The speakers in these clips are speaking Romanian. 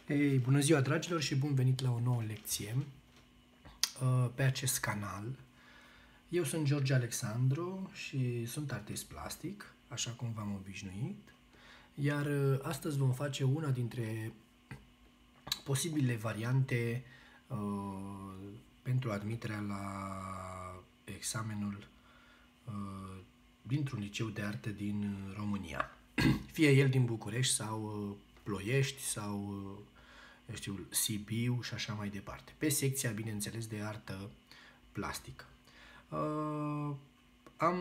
Ei, bună ziua, dragilor, și bun venit la o nouă lecție pe acest canal. Eu sunt George Alexandru și sunt artist plastic, așa cum v-am obișnuit, iar astăzi vom face una dintre posibile variante pentru admiterea la examenul dintr-un liceu de artă din România, fie el din București sau Ploiești sau Sibiu și așa mai departe, pe secția, bineînțeles, de artă plastică. Am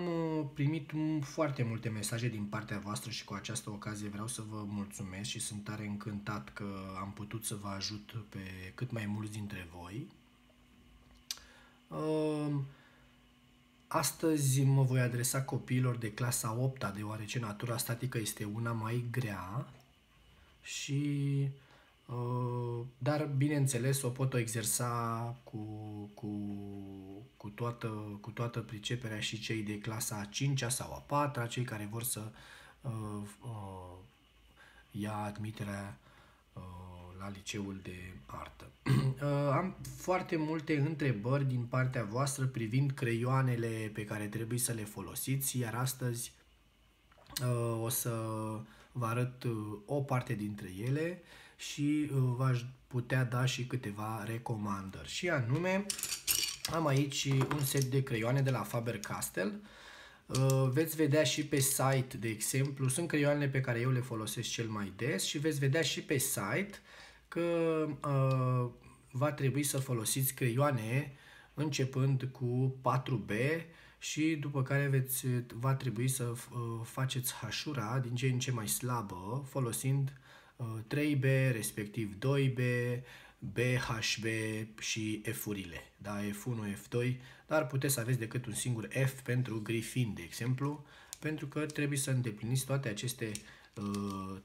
primit foarte multe mesaje din partea voastră și cu această ocazie vreau să vă mulțumesc și sunt tare încântat că am putut să vă ajut pe cât mai mulți dintre voi. Astăzi mă voi adresa copiilor de clasa 8-a, deoarece natura statică este una mai grea și dar, bineînțeles, o pot exersa cu toată priceperea și cei de clasa a 5-a sau a 4-a, cei care vor să ia admiterea la liceul de artă. Am foarte multe întrebări din partea voastră privind creioanele pe care trebuie să le folosiți, iar astăzi o să vă arăt o parte dintre ele și v-aș putea da și câteva recomandări. Și anume, am aici un set de creioane de la Faber-Castell. Veți vedea și pe site, de exemplu, sunt creioanele pe care eu le folosesc cel mai des și veți vedea și pe site că va trebui să folosiți creioane începând cu 4B și după care va trebui să faceți hașura din ce în ce mai slabă folosind 3B, respectiv 2B, BHB și F-urile, da? F1, F2, dar puteți să aveți decât un singur F pentru grifin, de exemplu, pentru că trebuie să îndepliniți toate aceste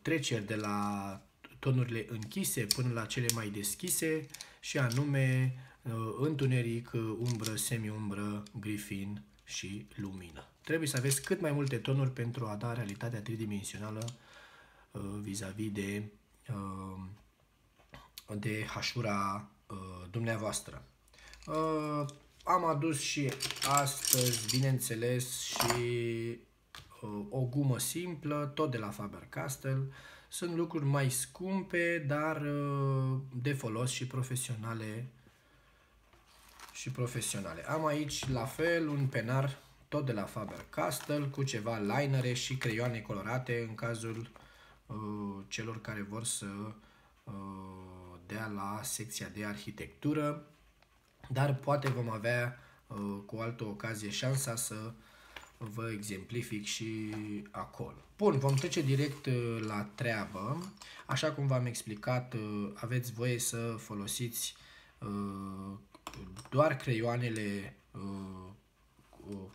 treceri de la tonurile închise până la cele mai deschise și anume întuneric, umbră, semi-umbră, grifin și lumină. Trebuie să aveți cât mai multe tonuri pentru a da realitatea tridimensională vis-a-vis de hașura dumneavoastră. Am adus și astăzi, bineînțeles, și o gumă simplă, tot de la Faber-Castell. Sunt lucruri mai scumpe, dar de folos și profesionale. Am aici, la fel, un penar tot de la Faber-Castell cu ceva linere și creioane colorate în cazul celor care vor să dea la secția de arhitectură, dar poate vom avea cu altă ocazie șansa să vă exemplific și acolo. Bun, vom trece direct la treabă. Așa cum v-am explicat, aveți voie să folosiți doar creioanele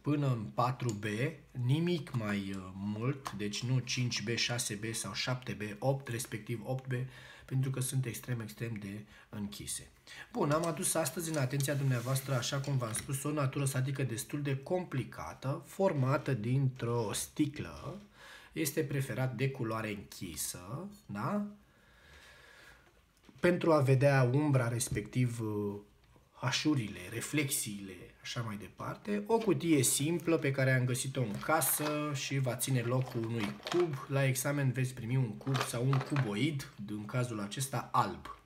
până în 4B, nimic mai mult, deci nu 5B, 6B sau 7B, 8, respectiv 8B, pentru că sunt extrem de închise. Bun, am adus astăzi în atenția dumneavoastră, așa cum v-am spus, o natură statică destul de complicată, formată dintr-o sticlă, este preferat de culoare închisă, da? Pentru a vedea umbra, respectiv hașurile, reflexiile, așa mai departe, o cutie simplă pe care am găsit-o în casă și va ține locul unui cub. La examen veți primi un cub sau un cuboid, în cazul acesta alb.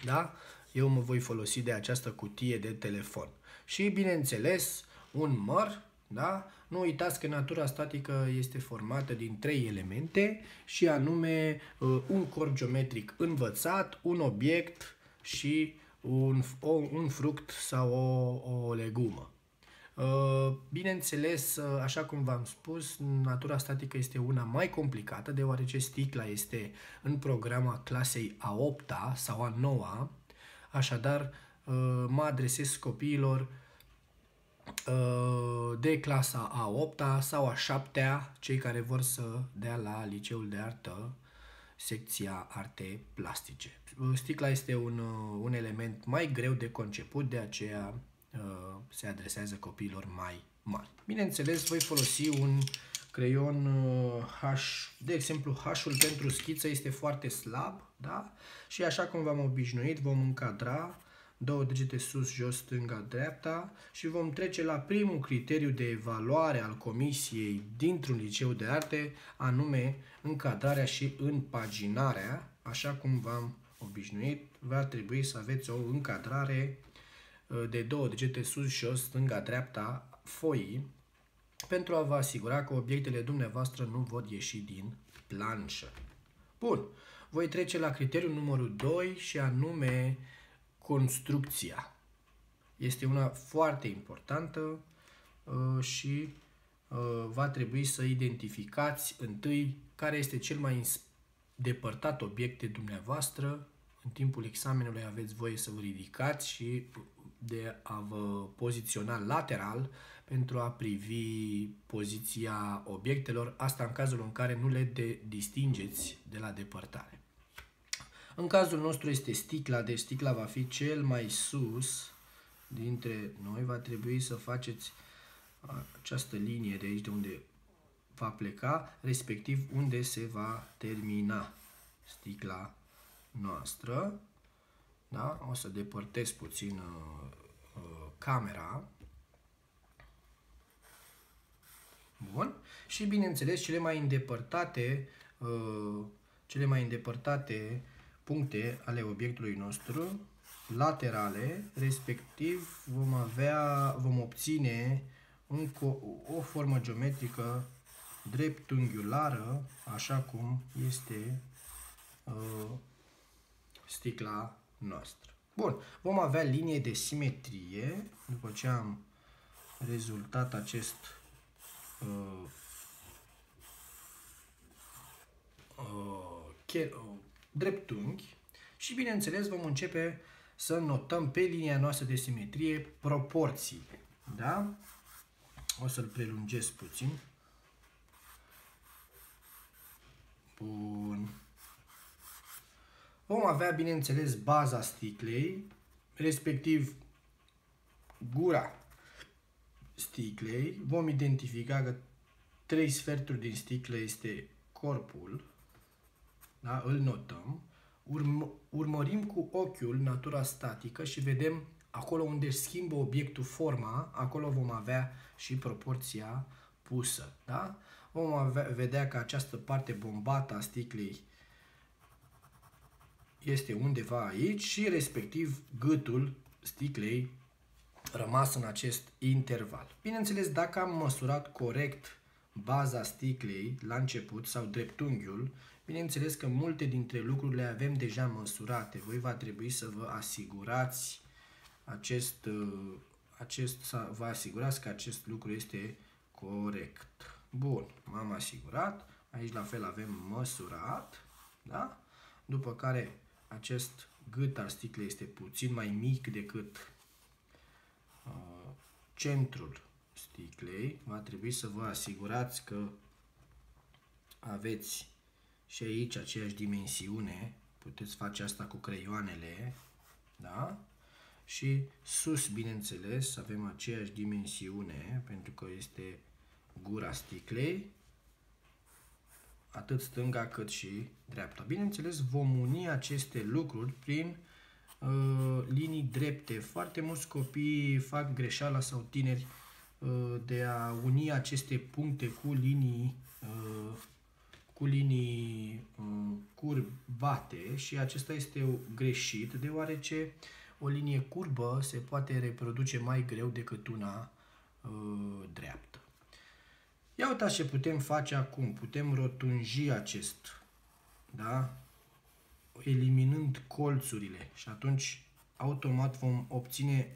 Da? Eu mă voi folosi de această cutie de telefon. Și, bineînțeles, un măr, da? Nu uitați că natura statică este formată din 3 elemente și anume un corp geometric învățat, un obiect și un fruct sau o legumă. Bineînțeles, așa cum v-am spus, natura statică este una mai complicată, deoarece sticla este în programa clasei a 8-a sau a 9-a, așadar mă adresez copiilor de clasa a 8-a sau a 7-a, cei care vor să dea la liceul de artă secția arte plastice. Sticla este un element mai greu de conceput, de aceea se adresează copiilor mai mari. Bineînțeles, voi folosi un creion H, de exemplu H-ul pentru schiță este foarte slab, da? Și așa cum v-am obișnuit, vom încadra 2 degete sus, jos, stânga, dreapta și vom trece la primul criteriu de evaluare al comisiei dintr-un liceu de arte, anume încadrarea și împaginarea. Așa cum v-am obișnuit, va trebui să aveți o încadrare de 2 degete sus, jos, stânga, dreapta foii, pentru a vă asigura că obiectele dumneavoastră nu vor ieși din planșă. Bun, voi trece la criteriul numărul 2 și anume construcția. Este una foarte importantă și va trebui să identificați întâi care este cel mai depărtat obiect de dumneavoastră. În timpul examenului aveți voie să vă ridicați și de a vă poziționa lateral pentru a privi poziția obiectelor, asta în cazul în care nu le distingeți de la depărtare. În cazul nostru este sticla, deci sticla va fi cel mai sus dintre noi. Va trebui să faceți această linie de aici de unde va pleca, respectiv unde se va termina sticla noastră. Da? O să depărtez puțin camera. Bun. Și bineînțeles cele mai îndepărtate puncte ale obiectului nostru, laterale, respectiv vom obține o formă geometrică dreptunghiulară, așa cum este sticla noastră. Bun, vom avea linie de simetrie, după ce am rezultat acest dreptunghi și bineînțeles vom începe să notăm pe linia noastră de simetrie proporțiile. Da? O să-l prelungesc puțin. Bun. Vom avea bineînțeles baza sticlei, respectiv gura sticlei. Vom identifica că 3 sferturi din sticlă este corpul. Da? Îl notăm. Urmărim cu ochiul natura statică și vedem acolo unde schimbă obiectul forma, acolo vom avea și proporția pusă. Da? Vom vedea că această parte bombată a sticlei este undeva aici și respectiv gâtul sticlei rămas în acest interval. Bineînțeles, dacă am măsurat corect baza sticlei la început sau dreptunghiul, bineînțeles că multe dintre lucruri le avem deja măsurate. Voi va trebui să vă asigurați vă asigurați că acest lucru este corect. Bun, m-am asigurat. Aici la fel avem măsurat, da? După care acest gât al sticlei este puțin mai mic decât centrul sticlei. Va trebui să vă asigurați că aveți și aici aceeași dimensiune. Puteți face asta cu creioanele, da? Și sus, bineînțeles, avem aceeași dimensiune pentru că este gura sticlei, atât stânga cât și dreapta. Bineînțeles, vom uni aceste lucruri prin linii drepte. Foarte mulți copii fac greșeala sau tineri de a uni aceste puncte cu linii curbate și acesta este greșit, deoarece o linie curbă se poate reproduce mai greu decât una dreaptă. Ia uitați ce putem face acum. Putem rotunji da? Eliminând colțurile și atunci automat vom obține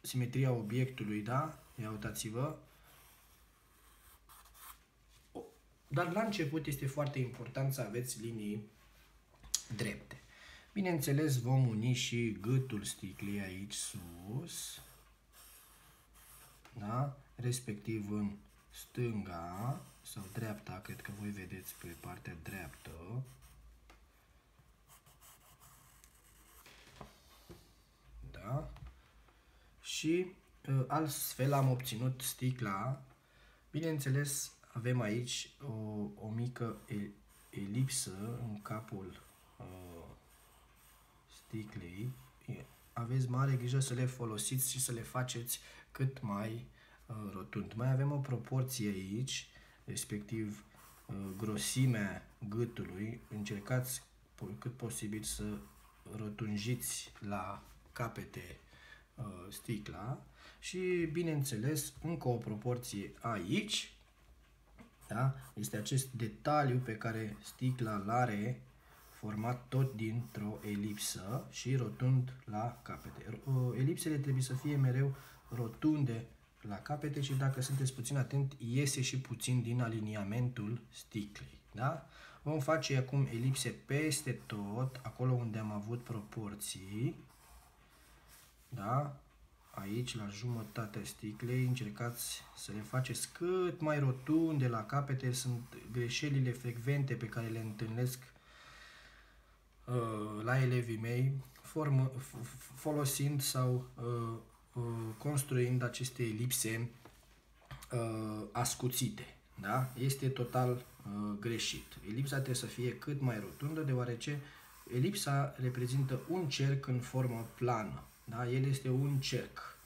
simetria obiectului, da? Ia uitați-vă. Dar la început este foarte important să aveți linii drepte. Bineînțeles, vom uni și gâtul sticlei aici sus, da? Respectiv în stânga sau dreapta, cred că voi vedeți pe partea dreaptă. Da? Și altfel am obținut sticla Bineînțeles, avem aici o mică elipsă în capul sticlei. Aveți mare grijă să le folosiți și să le faceți cât mai rotund. Mai avem o proporție aici, respectiv grosimea gâtului. Încercați cât posibil să rotunjiți la capete sticla și, bineînțeles, încă o proporție aici, da? Este acest detaliu pe care sticla îl are, format tot dintr-o elipsă și rotund la capete. Elipsele trebuie să fie mereu rotunde la capete și, dacă sunteți puțin atent, iese și puțin din aliniamentul sticlei. Da? Vom face acum elipse peste tot, acolo unde am avut proporții. Da? Aici, la jumătatea sticlei, încercați să le faceți cât mai rotunde la capete. Sunt greșelile frecvente pe care le întâlnesc la elevii mei, folosind sau construind aceste elipse ascuțite. Da? Este total greșit. Elipsa trebuie să fie cât mai rotundă, deoarece elipsa reprezintă un cerc în formă plană. Da? El este un cerc,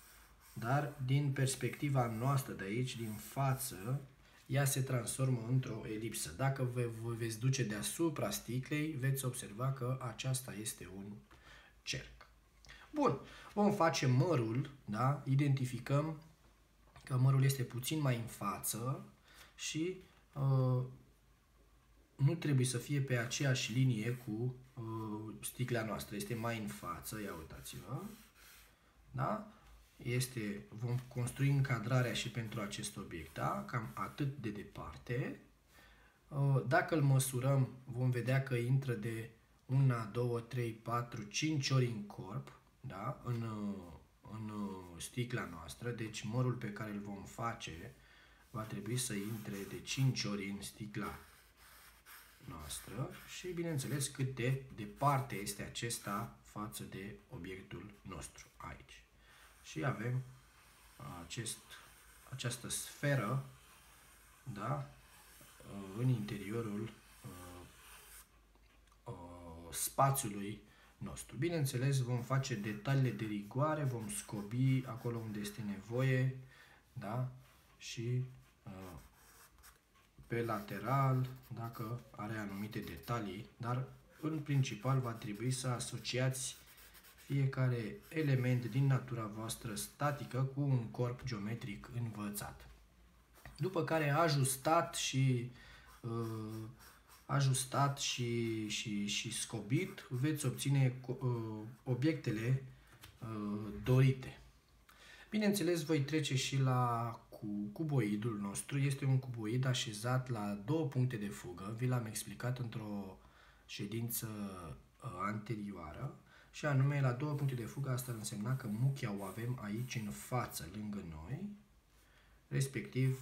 dar din perspectiva noastră de aici, din față, ea se transformă într-o elipsă. Dacă vă veți duce deasupra sticlei, veți observa că aceasta este un cerc. Bun, vom face mărul, da? Identificăm că mărul este puțin mai în față și nu trebuie să fie pe aceeași linie cu sticla noastră. Este mai în față, ia uitați-vă. Da? Vom construi încadrarea și pentru acest obiect, da? Cam atât de departe. Dacă îl măsurăm, vom vedea că intră de 1, 2, 3, 4, 5 ori în corp, da? În sticla noastră. Deci mărul pe care îl vom face va trebui să intre de 5 ori în sticla noastră și, bineînțeles, cât de departe este acesta față de obiectul nostru aici. Și avem această sferă, da? În interiorul spațiului nostru. Bineînțeles, vom face detaliile de rigoare, vom scobi acolo unde este nevoie, da? Și pe lateral, dacă are anumite detalii, dar în principal va trebui să asociați fiecare element din natura voastră statică cu un corp geometric învățat. După care ajustat și scobit, veți obține obiectele dorite. Bineînțeles, voi trece și la cuboidul nostru. Este un cuboid așezat la două puncte de fugă. Vi l-am explicat într-o ședință anterioară. Și anume, la două puncte de fugă, asta ar însemna că muchia o avem aici în față, lângă noi, respectiv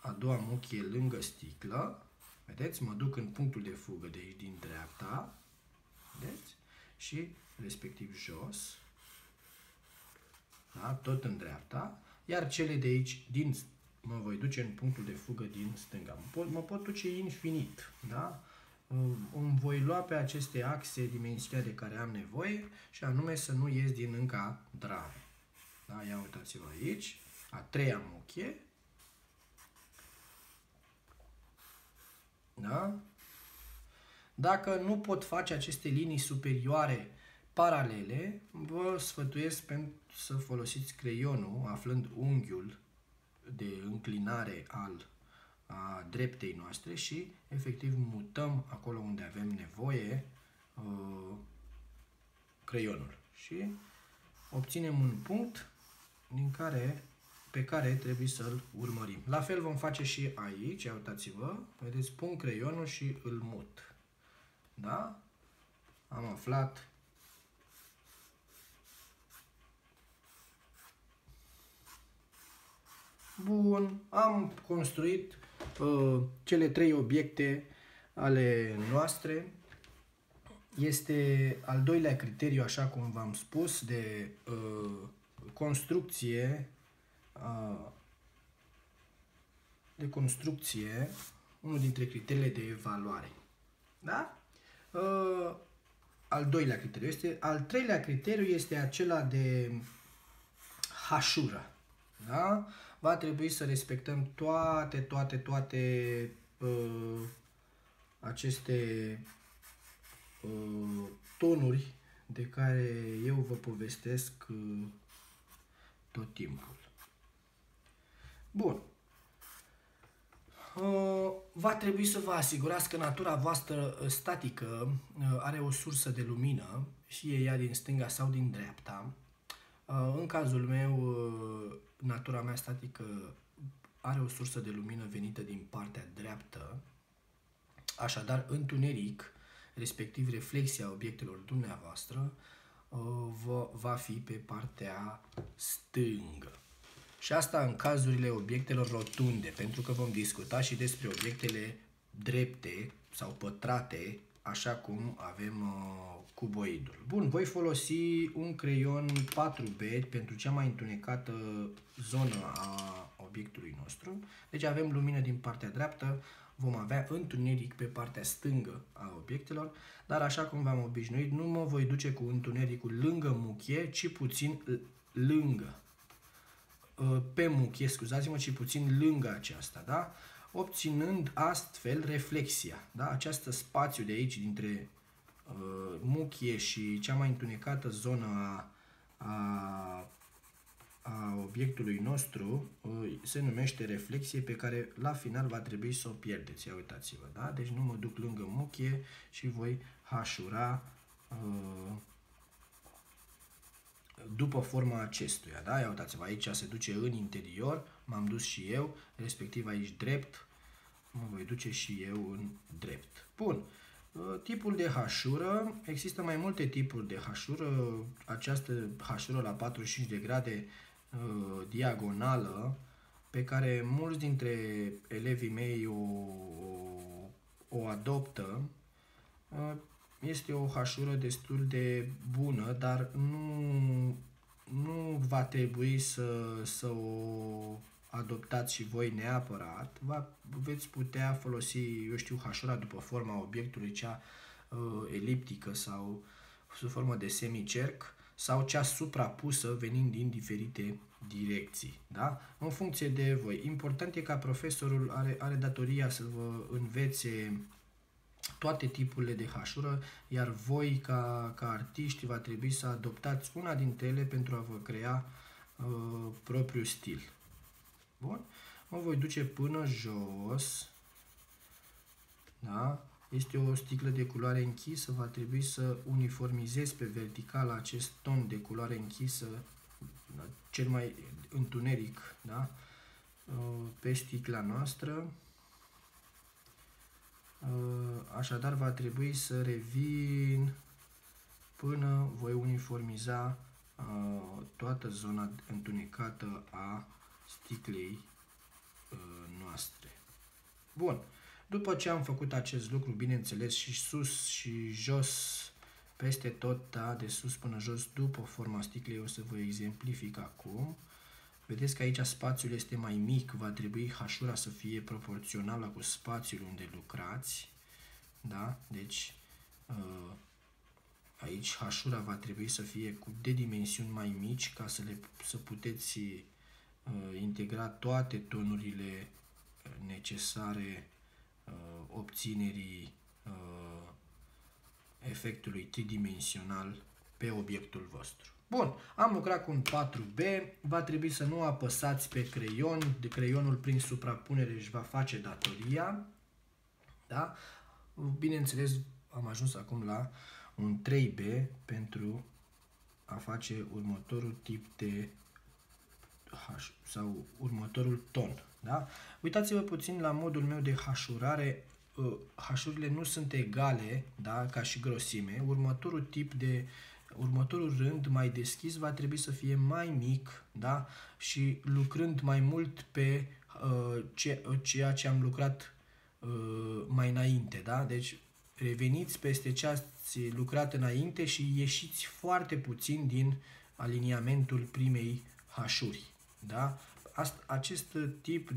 a doua muchie lângă sticlă. Vedeți? Mă duc în punctul de fugă de aici din dreapta, vedeți? Și respectiv jos, da? Tot în dreapta, iar cele de aici mă voi duce în punctul de fugă din stânga. Mă pot duce infinit, da? Îmi voi lua pe aceste axe dimensiunea de care am nevoie și anume să nu ies din încadrare. Da? Ia uitați-vă aici, a treia muchie. Da? Dacă nu pot face aceste linii superioare paralele, vă sfătuiesc să folosiți creionul, aflând unghiul de înclinare a dreptei noastre și efectiv mutăm acolo unde avem nevoie creionul și obținem un punct pe care trebuie să-l urmărim. La fel vom face și aici, uitați-vă, vedeți, pun creionul și îl mut. Da? Am aflat bun, am construit cele trei obiecte ale noastre. Este al doilea criteriu, așa cum v-am spus, de construcție de construcție, unul dintre criteriile de evaluare. Da? Al doilea criteriu al treilea criteriu este acela de hașură. Da? Va trebui să respectăm toate aceste tonuri de care eu vă povestesc tot timpul. Bun. Va trebui să vă asigurați că natura voastră statică are o sursă de lumină, fie ea din stânga sau din dreapta. În cazul meu, natura mea statică are o sursă de lumină venită din partea dreaptă, așadar întuneric, respectiv reflexia obiectelor dumneavoastră, va fi pe partea stângă. Și asta în cazurile obiectelor rotunde, pentru că vom discuta și despre obiectele drepte sau pătrate, așa cum avem cuboidul. Bun, voi folosi un creion 4B pentru cea mai întunecată zonă a obiectului nostru. Deci avem lumină din partea dreaptă, vom avea întuneric pe partea stângă a obiectelor, dar așa cum v-am obișnuit, nu mă voi duce cu întunericul lângă muchie, ci puțin lângă. Pe muchie, scuzați-mă, ci puțin lângă aceasta, da? Obținând astfel reflexia, da? Această spațiu de aici dintre muchie și cea mai întunecată zonă a obiectului nostru se numește reflexie, pe care la final va trebui să o pierdeți. Ia uitați-vă, da? Deci nu mă duc lângă muchie și voi hașura după forma acestuia, da? Ia uitați-vă, aici se duce în interior, m-am dus și eu, respectiv aici drept, mă voi duce și eu în drept. Bun. Tipul de hașură, există mai multe tipuri de hașură. Această hașură la 45 de grade diagonală, pe care mulți dintre elevii mei o adoptă, este o hașură destul de bună, dar nu va trebui să o adoptați și voi neapărat. Veți putea folosi, eu știu, hașura după forma obiectului, cea eliptică sau sub formă de semicerc, sau cea suprapusă venind din diferite direcții, da? În funcție de voi. Important e ca profesorul are datoria să vă învețe toate tipurile de hașură, iar voi ca artiști va trebui să adoptați una dintre ele pentru a vă crea propriul stil. Bun? Mă voi duce până jos, da? Este o sticlă de culoare închisă, va trebui să uniformizez pe verticală acest ton de culoare închisă, da? Cel mai întuneric, da? Pe sticla noastră. Așadar va trebui să revin până voi uniformiza toată zona întunecată a sticlei noastre. Bun. După ce am făcut acest lucru, bineînțeles, și sus și jos, peste tot, da, de sus până jos, după forma sticlei, o să vă exemplific acum. Vedeți că aici spațiul este mai mic, va trebui hașura să fie proporțională cu spațiul unde lucrați, da? Deci aici hașura va trebui să fie de dimensiuni mai mici ca să puteți integra toate tonurile necesare obținerii efectului tridimensional pe obiectul vostru. Bun, am lucrat cu un 4B, va trebui să nu apăsați pe creion, de creionul prin suprapunere își va face datoria, da? Bineînțeles, am ajuns acum la un 3B pentru a face următorul tip de sau următorul ton, da? Uitați-vă puțin la modul meu de hașurare. Hașurile nu sunt egale, da, ca și grosime. Următorul rând mai deschis va trebui să fie mai mic, da? Și lucrând mai mult pe ceea ce am lucrat mai înainte, da? Deci reveniți peste ce ați lucrat înainte și ieșiți foarte puțin din aliniamentul primei hașuri, da? acest tip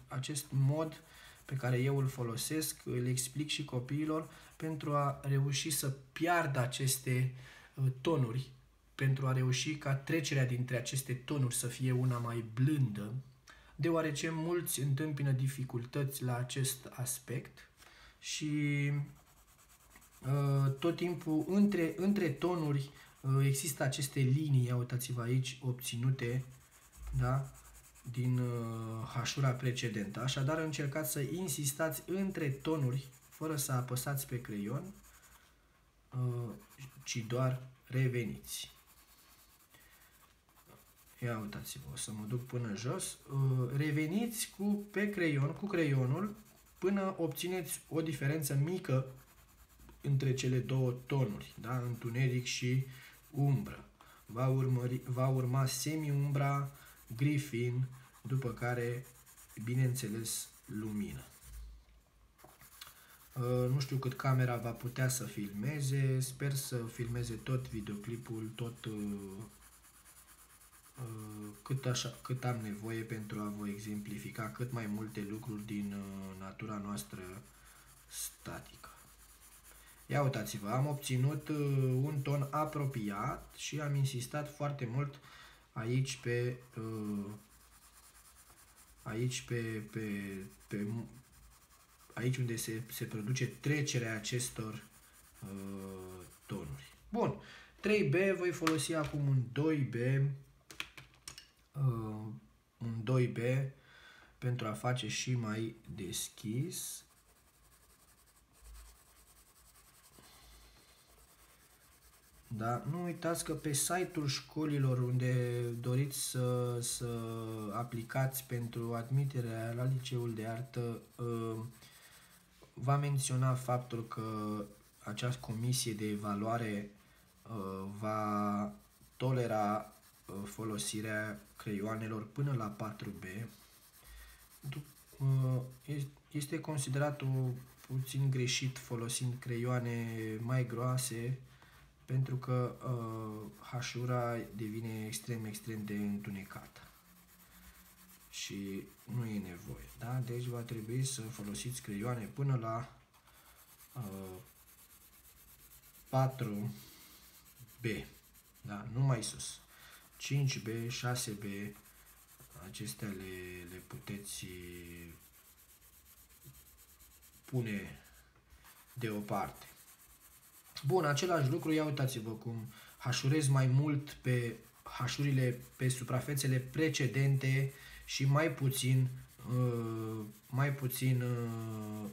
acest mod pe care eu îl folosesc, îl explic și copiilor pentru a reuși să piardă aceste tonuri, pentru a reuși ca trecerea dintre aceste tonuri să fie una mai blândă, deoarece mulți întâmpină dificultăți la acest aspect și tot timpul între tonuri există aceste linii, uitați-vă aici, obținute, da, din hașura precedentă. Așadar, încercați să insistați între tonuri, fără să apăsați pe creion, ci doar reveniți. Ia uitați-vă, o să mă duc până jos. Reveniți pe creion, cu creionul, până obțineți o diferență mică între cele două tonuri, da? Întuneric și umbră. Va urma semi-umbra, gri fin, după care, bineînțeles, lumină. Nu știu cât camera va putea să filmeze, sper să filmeze tot videoclipul, tot cât am nevoie pentru a vă exemplifica cât mai multe lucruri din natura noastră statică. Ia uitați-vă, am obținut un ton apropiat și am insistat foarte mult aici aici unde se produce trecerea acestor tonuri. Bun, 3B, voi folosi acum un 2B pentru a face și mai deschis. Da? Nu uitați că pe site-ul școlilor unde doriți să aplicați pentru admiterea la liceul de artă, va menționa faptul că această comisie de evaluare va tolera folosirea creioanelor până la 4B. Este considerat puțin greșit folosind creioane mai groase, pentru că hașura devine extrem de întunecată și nu e nevoie. Da? Deci va trebui să folosiți creioane până la 4B, da? Nu mai sus. 5B, 6B, acestea le puteți pune deoparte. Bun, același lucru, ia uitați-vă cum hașurez mai mult pe hașurile pe suprafețele precedente și mai puțin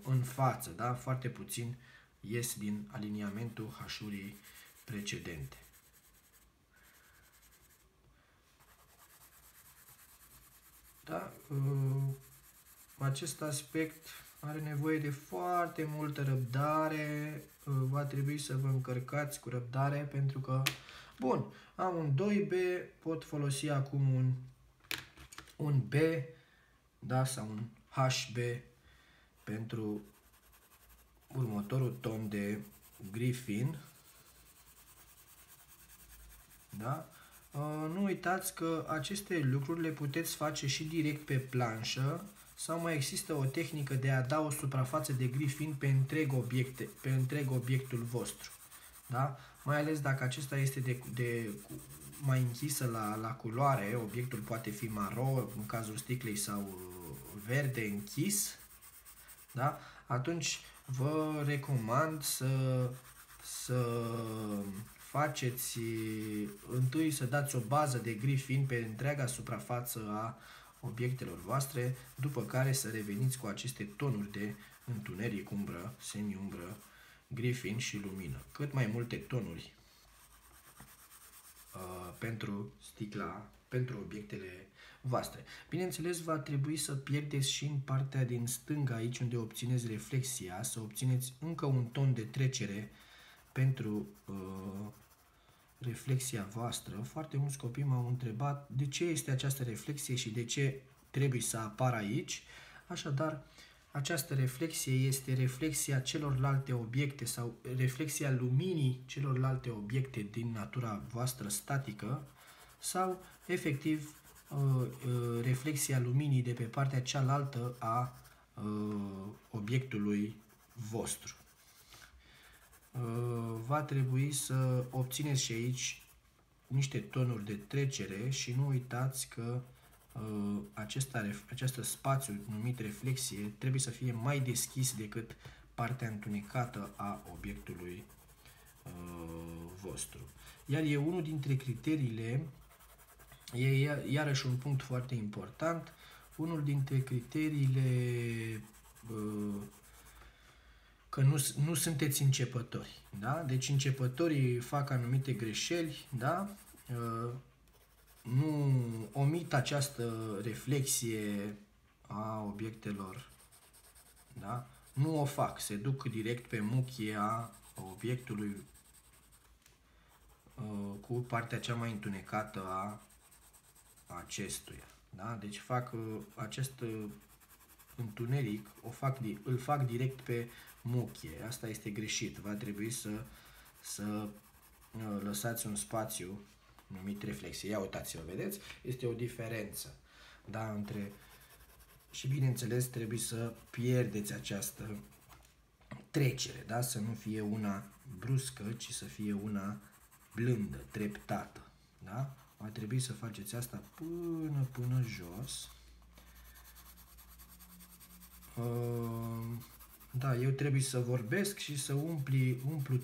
în față, da? Foarte puțin ies din aliniamentul hașurii precedente. Da? Acest aspect are nevoie de foarte multă răbdare, va trebui să vă încărcați cu răbdare pentru că, bun, am un 2B, pot folosi acum un B, da, sau un HB pentru următorul ton de gri fin. Da? Nu uitați că aceste lucruri le puteți face și direct pe planșă sau mai există o tehnică de a da o suprafață de gri fin pe întreg obiectul vostru. Da? Mai ales dacă acesta este mai închisă la culoare, obiectul poate fi maro, în cazul sticlei, sau verde închis, da? Atunci vă recomand să faceți întâi, să dați o bază de gri fin pe întreaga suprafață a obiectelor voastre, după care să reveniți cu aceste tonuri de întuneric, umbră, semi-umbră, gri fin și lumină. Cât mai multe tonuri pentru sticla, pentru obiectele voastre. Bineînțeles, va trebui să pierdeți și în partea din stânga, aici unde obțineți reflexia, să obțineți încă un ton de trecere pentru reflexia voastră. Foarte mulți copii m-au întrebat de ce este această reflexie și de ce trebuie să apară aici. Așadar, această reflexie este reflexia celorlalte obiecte sau reflexia luminii celorlalte obiecte din natura voastră statică sau, efectiv, reflexia luminii de pe partea cealaltă a obiectului vostru. Va trebui să obțineți și aici niște tonuri de trecere și nu uitați că acest spațiu numit reflexie trebuie să fie mai deschis decât partea întunecată a obiectului vostru. Iar e unul dintre criteriile, e iarăși un punct foarte important, unul dintre criteriile că nu sunteți începători. Da? Deci începătorii fac anumite greșeli, da? Nu omit această reflexie a obiectelor, da? Nu o fac, se duc direct pe muchia obiectului cu partea cea mai întunecată a acestuia. Da? Deci fac acest întuneric, îl fac direct pe muchie. Asta este greșit. Va trebui să lăsați un spațiu numit reflexie. Ia uitați-vă, vedeți? Este o diferență, da, între... Și bineînțeles trebuie să pierdeți această trecere, da? Să nu fie una bruscă, ci să fie una blândă, treptată, da? Va trebui să faceți asta până jos. Da, eu trebuie să vorbesc și să umplu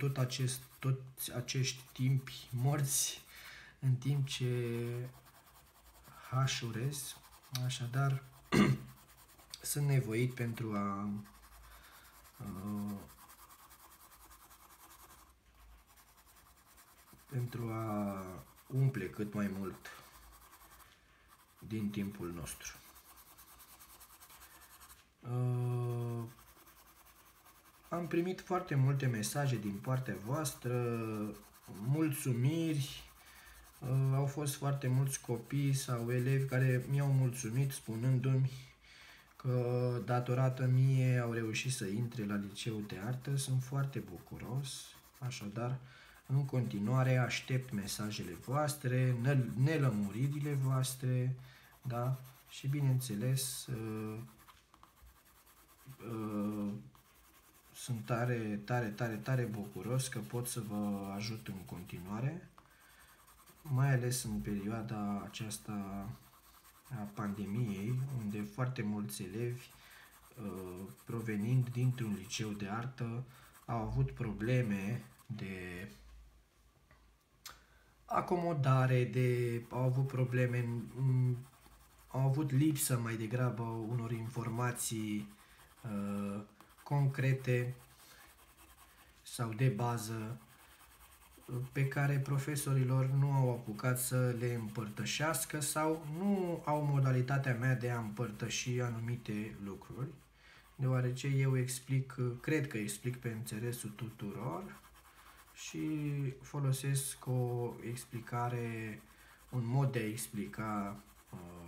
toți acești timpi morți în timp ce hașurez. Așadar, sunt nevoit pentru a umple cât mai mult din timpul nostru. Am primit foarte multe mesaje din partea voastră, mulțumiri, au fost foarte mulți copii sau elevi care mi-au mulțumit spunându-mi că datorată mie au reușit să intre la liceul de artă. Sunt foarte bucuros, așadar în continuare aștept mesajele voastre, nelămuririle voastre, da? Și bineînțeles sunt tare bucuros că pot să vă ajut în continuare, mai ales în perioada aceasta a pandemiei, unde foarte mulți elevi provenind dintr-un liceu de artă au avut probleme de acomodare, au avut lipsă mai degrabă unor informații concrete sau de bază pe care profesorilor nu au apucat să le împărtășească sau nu au modalitatea mea de a împărtăși anumite lucruri, deoarece eu cred că explic pe înțelesul tuturor și folosesc un mod de a explica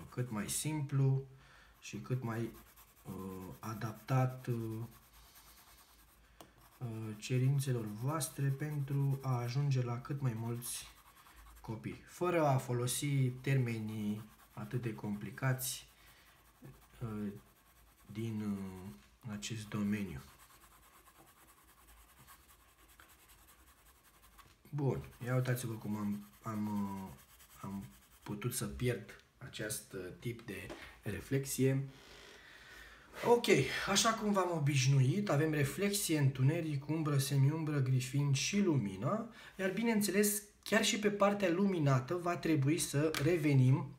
cât mai simplu și cât mai adaptat cerințelor voastre pentru a ajunge la cât mai mulți copii, fără a folosi termenii atât de complicați din acest domeniu. Bun, ia uitați-vă cum am putut să pierd acest tip de reflexie. Ok, așa cum v-am obișnuit, avem reflexie, întuneric, umbră, semiumbră, grifin și lumină, iar bineînțeles, chiar și pe partea luminată va trebui să revenim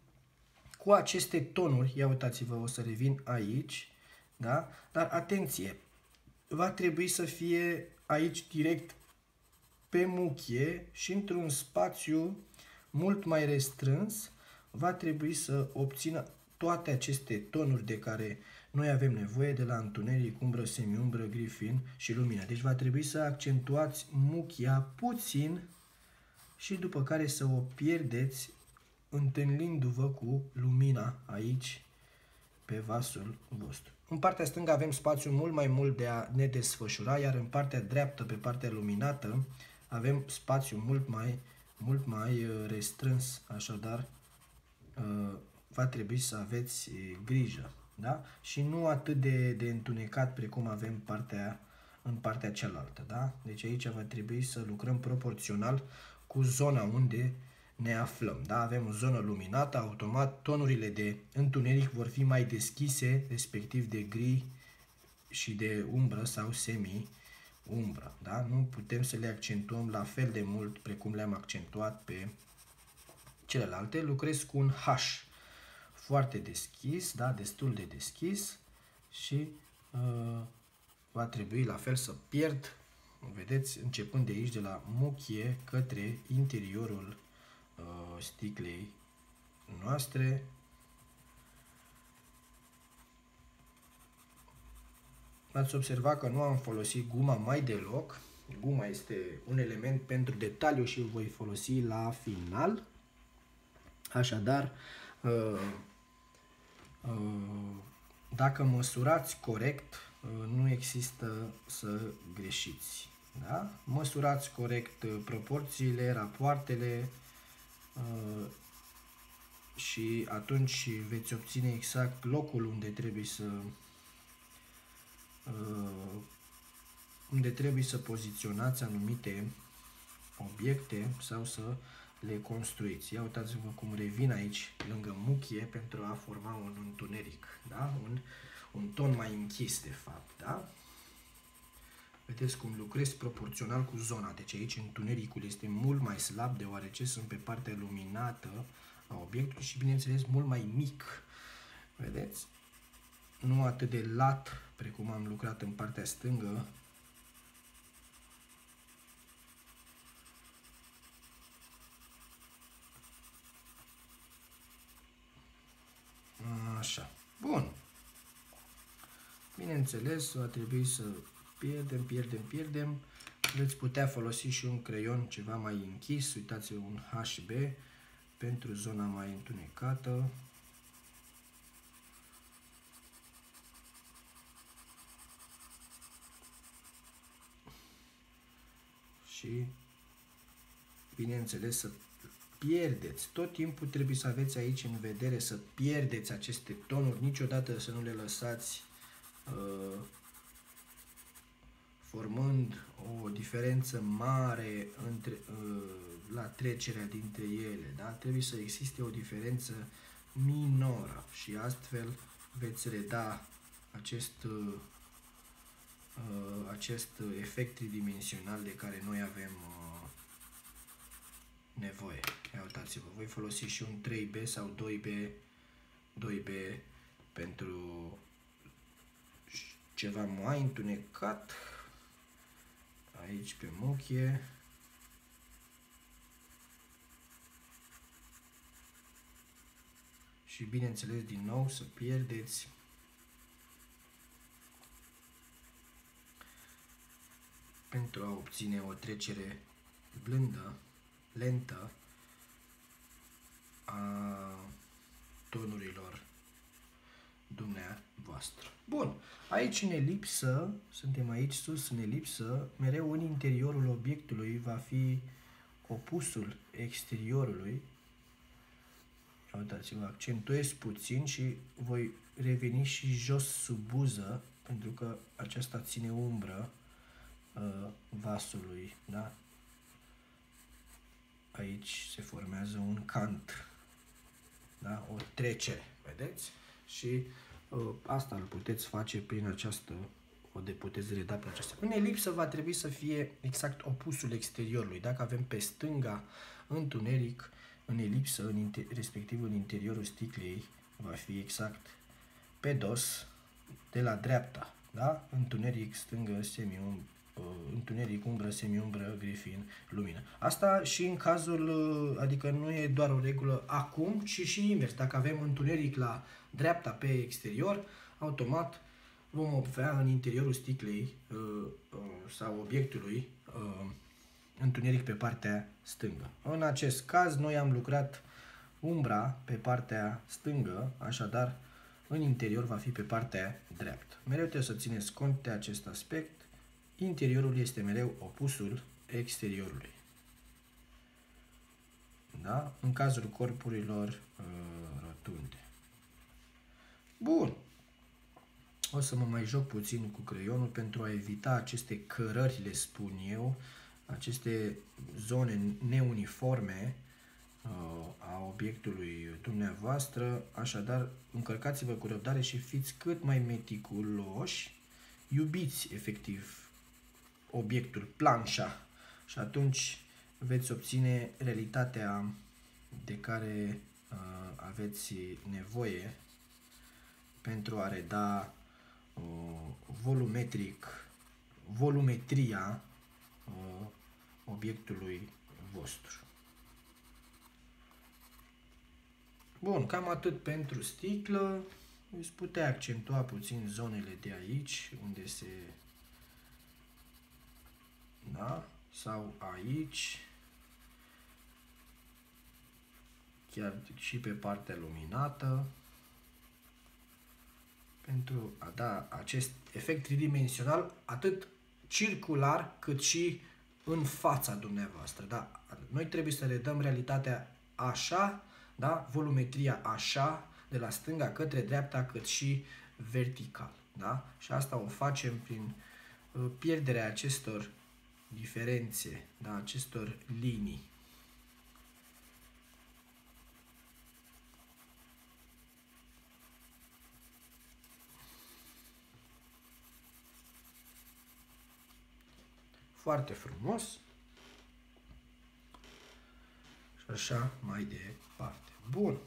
cu aceste tonuri. Ia uitați-vă, o să revin aici, da? Dar atenție, va trebui să fie aici direct pe muchie și într-un spațiu mult mai restrâns va trebui să obțină toate aceste tonuri de care noi avem nevoie, de la întuneric, umbră, semiumbră, grifin și lumină. Deci va trebui să accentuați muchia puțin și după care să o pierdeți întâlnindu-vă cu lumina aici pe vasul vostru. În partea stângă avem spațiu mult de a ne desfășura, iar în partea dreaptă, pe partea luminată, avem spațiu mult mai restrâns, așadar va trebui să aveți grijă. Da? Și nu atât de întunecat precum avem în partea cealaltă. Da? Deci aici va trebui să lucrăm proporțional cu zona unde ne aflăm. Da? Avem o zonă luminată, automat tonurile de întuneric vor fi mai deschise, respectiv de gri și de umbră sau semi-umbră. Da? Nu putem să le accentuăm la fel de mult precum le-am accentuat pe celelalte. Lucrez cu un H foarte deschis, da? Destul de deschis și va trebui la fel să pierd, vedeți, începând de aici, de la muchie către interiorul sticlei noastre. Ați observat că nu am folosit guma mai deloc. Guma este un element pentru detaliu și îl voi folosi la final. Așadar, dacă măsurați corect, nu există să greșiți. Da? Măsurați corect proporțiile, rapoartele și atunci veți obține exact locul unde trebuie să poziționați anumite obiecte sau să le construiți. Ia uitați-vă cum revin aici lângă muchie pentru a forma un întuneric, da? Un ton mai închis de fapt. Da? Vedeți cum lucrez proporțional cu zona. Deci aici întunericul este mult mai slab deoarece sunt pe partea luminată a obiectului și bineînțeles mult mai mic. Vedeți? Nu atât de lat precum am lucrat în partea stângă. Așa. Bun. Bineînțeles, va trebui să pierdem. Veți putea folosi și un creion ceva mai închis. Uitați-vă, un HB pentru zona mai întunecată. Și bineînțeles să pierdeți. Tot timpul trebuie să aveți aici în vedere să pierdeți aceste tonuri. Niciodată să nu le lăsați formând o diferență mare la trecerea dintre ele. Da? Trebuie să existe o diferență minoră și astfel veți reda acest efect tridimensional de care noi avem nevoie. Ia uitați-vă, voi folosi și un 3B sau 2B pentru ceva mai întunecat aici pe muchie. Și bineînțeles din nou să pierdeți pentru a obține o trecere blândă, lentă a tonurilor dumneavoastră. Bun, aici în elipsă, suntem aici sus în elipsă, mereu în interiorul obiectului va fi opusul exteriorului. Uitați-vă, accentuez puțin și voi reveni și jos sub buză, pentru că aceasta ține umbră vasului, da? Aici se formează un cant, da? O trecere, vedeți? Și asta îl puteți face prin această, puteți reda prin aceasta. În elipsă va trebui să fie exact opusul exteriorului. Dacă avem pe stânga întuneric, în elipsă, respectiv în interiorul sticlei, va fi exact pe dos de la dreapta, da? Întuneric, stângă, întuneric, umbră, semi-umbră, grifin, lumină. Asta și în cazul, adică nu e doar o regulă acum, ci și invers. Dacă avem întuneric la dreapta pe exterior, automat vom obține în interiorul sticlei sau obiectului întuneric pe partea stângă. În acest caz, noi am lucrat umbra pe partea stângă, așadar în interior va fi pe partea dreaptă. Mereu trebuie să țineți cont de acest aspect. Interiorul este mereu opusul exteriorului. Da? În cazul corpurilor rotunde. Bun. O să mă mai joc puțin cu creionul pentru a evita aceste cărări, le spun eu, aceste zone neuniforme a obiectului dumneavoastră. Așadar, încărcați-vă cu răbdare și fiți cât mai meticuloși. Iubiți, efectiv, obiectul, planșa, și atunci veți obține realitatea de care aveți nevoie pentru a reda volumetria obiectului vostru. Bun, cam atât pentru sticlă. Îți putea accentua puțin zonele de aici, unde se... Da? Sau aici. Chiar și pe partea luminată. Pentru a da acest efect tridimensional, atât circular, cât și în fața dumneavoastră. Da? Noi trebuie să redăm realitatea așa, da? Volumetria așa, de la stânga către dreapta, cât și vertical. Da? Și asta o facem prin pierderea acestor diferențe, da? Acestor linii. Foarte frumos. Și așa mai departe. Bun.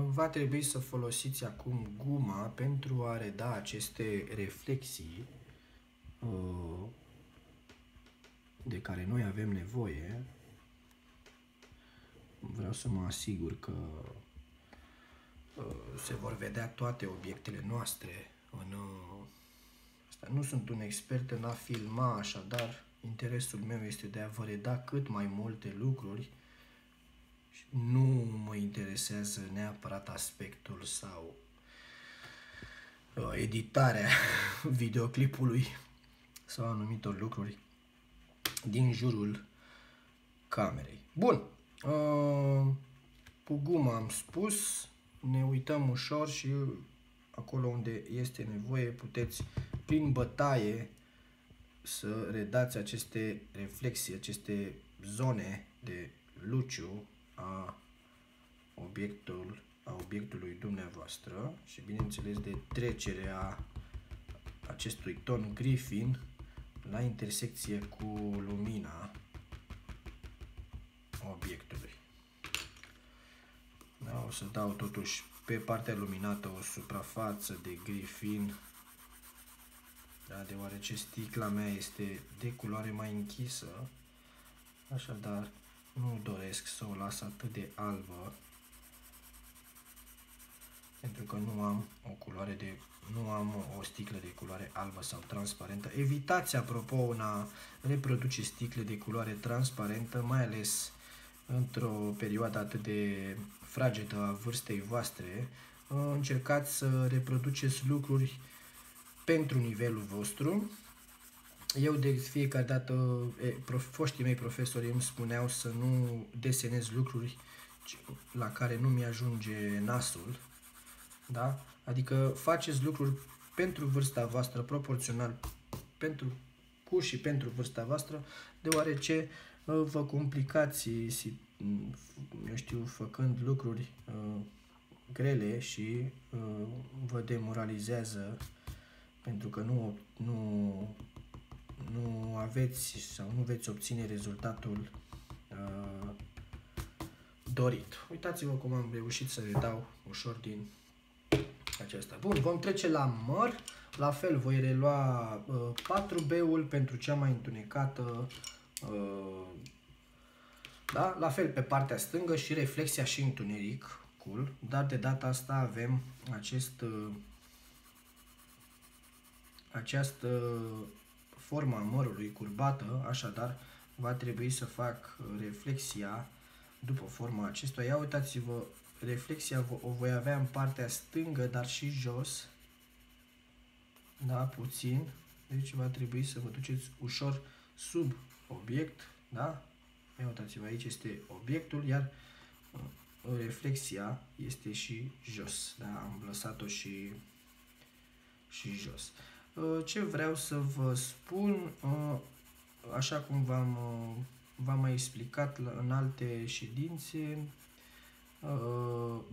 Va trebui să folosiți acum guma pentru a reda aceste reflexii de care noi avem nevoie. Vreau să mă asigur că se vor vedea toate obiectele noastre în... Nu sunt un expert în a filma, așadar interesul meu este de a vă reda cât mai multe lucruri. Nu mă interesează neapărat aspectul sau editarea videoclipului sau anumitor lucruri din jurul camerei. Bun, cu guma am spus, ne uităm ușor și acolo unde este nevoie puteți prin bătaie să redați aceste reflexii, aceste zone de luciu a obiectului dumneavoastră și bineînțeles de trecerea acestui ton griffin la intersecție cu lumina obiectului. Da, o să dau totuși pe partea luminată o suprafață de griffin, da, deoarece sticla mea este de culoare mai închisă, așadar nu doresc să o las atât de albă, pentru că nu am o sticlă de culoare albă sau transparentă. Evitați, apropo, în a reproduce sticle de culoare transparentă, mai ales într-o perioadă atât de fragedă a vârstei voastre. Încercați să reproduceți lucruri pentru nivelul vostru. Eu de fiecare dată, foștii mei profesori îmi spuneau să nu desenez lucruri la care nu mi-ajunge nasul, da? Adică faceți lucruri pentru vârsta voastră, proporțional cu și pentru vârsta voastră, deoarece vă complicați, eu știu, făcând lucruri grele și vă demoralizează pentru că nu aveți sau nu veți obține rezultatul dorit. Uitați-vă cum am reușit să redau ușor din aceasta. Bun, vom trece la măr. La fel voi relua 4B-ul pentru cea mai întunecată, da? La fel pe partea stângă și reflexia și întunericul, dar de data asta avem această formă a mărului curbată, așadar va trebui să fac reflexia după forma acestuia. Ia uitați-vă, reflexia o voi avea în partea stângă, dar și jos, da, puțin, deci va trebui să vă duceți ușor sub obiect, da? Ia uitați-vă, aici este obiectul, iar reflexia este și jos, da? Am lăsat-o și jos. Ce vreau să vă spun, așa cum v-am mai explicat în alte ședințe,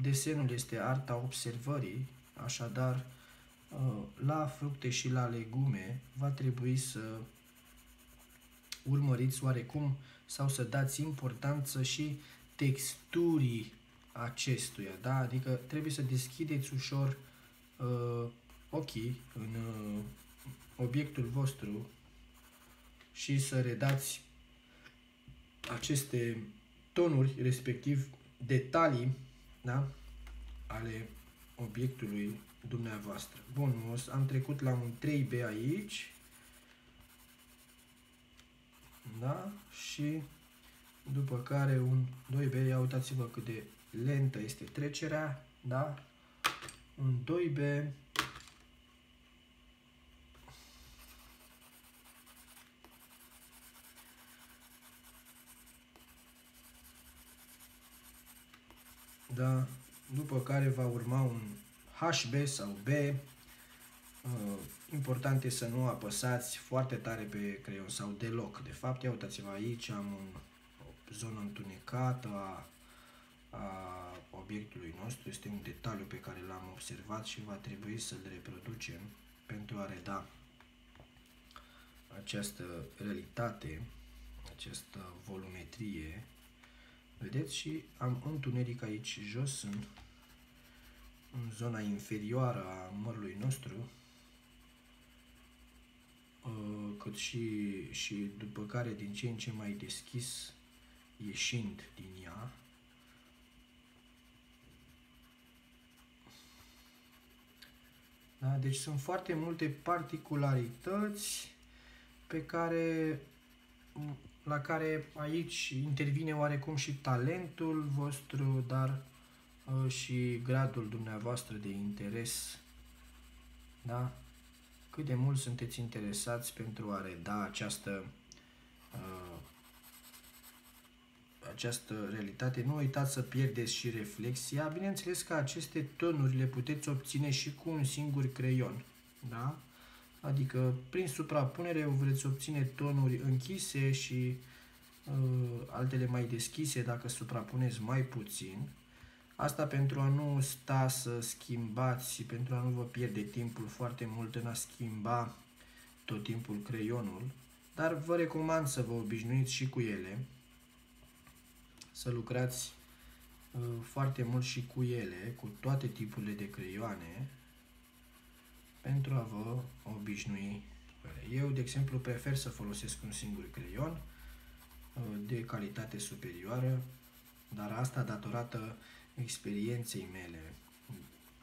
desenul este arta observării, așadar la fructe și la legume va trebui să urmăriți oarecum sau să dați importanță și texturii acestuia, da? Adică trebuie să deschideți ușor ochii în obiectul vostru și să redați aceste tonuri, respectiv detalii, da? Ale obiectului dumneavoastră. Bun, am trecut la un 3B aici, da? Și după care un 2B, ia uitați-vă cât de lentă este trecerea, da? Un 2B, da? După care va urma un HB sau B. Important este să nu apăsați foarte tare pe creion sau deloc. De fapt, ia uitați-vă aici, am o zonă întunecată a obiectului nostru. Este un detaliu pe care l-am observat și va trebui să-l reproducem pentru a reda această realitate, această volumetrie. Vedeți? Și am întuneric aici jos, în zona inferioară a mărului nostru, cât și după care din ce în ce mai deschis ieșind din ea. Da? Deci sunt foarte multe particularități la care aici intervine oarecum și talentul vostru, dar și gradul dumneavoastră de interes, da? Cât de mult sunteți interesați pentru a reda această realitate. Nu uitați să pierdeți și reflexia. Bineînțeles că aceste tonuri le puteți obține și cu un singur creion, da? Adică prin suprapunere veți obține tonuri închise și altele mai deschise dacă suprapuneți mai puțin. Asta pentru a nu sta să schimbați, pentru a nu vă pierde timpul foarte mult în a schimba tot timpul creionul, dar vă recomand să vă obișnuiți și cu ele, să lucrați foarte mult și cu ele, cu toate tipurile de creioane, pentru a vă obișnui. Eu, de exemplu, prefer să folosesc un singur creion de calitate superioară, dar asta datorată experienței mele,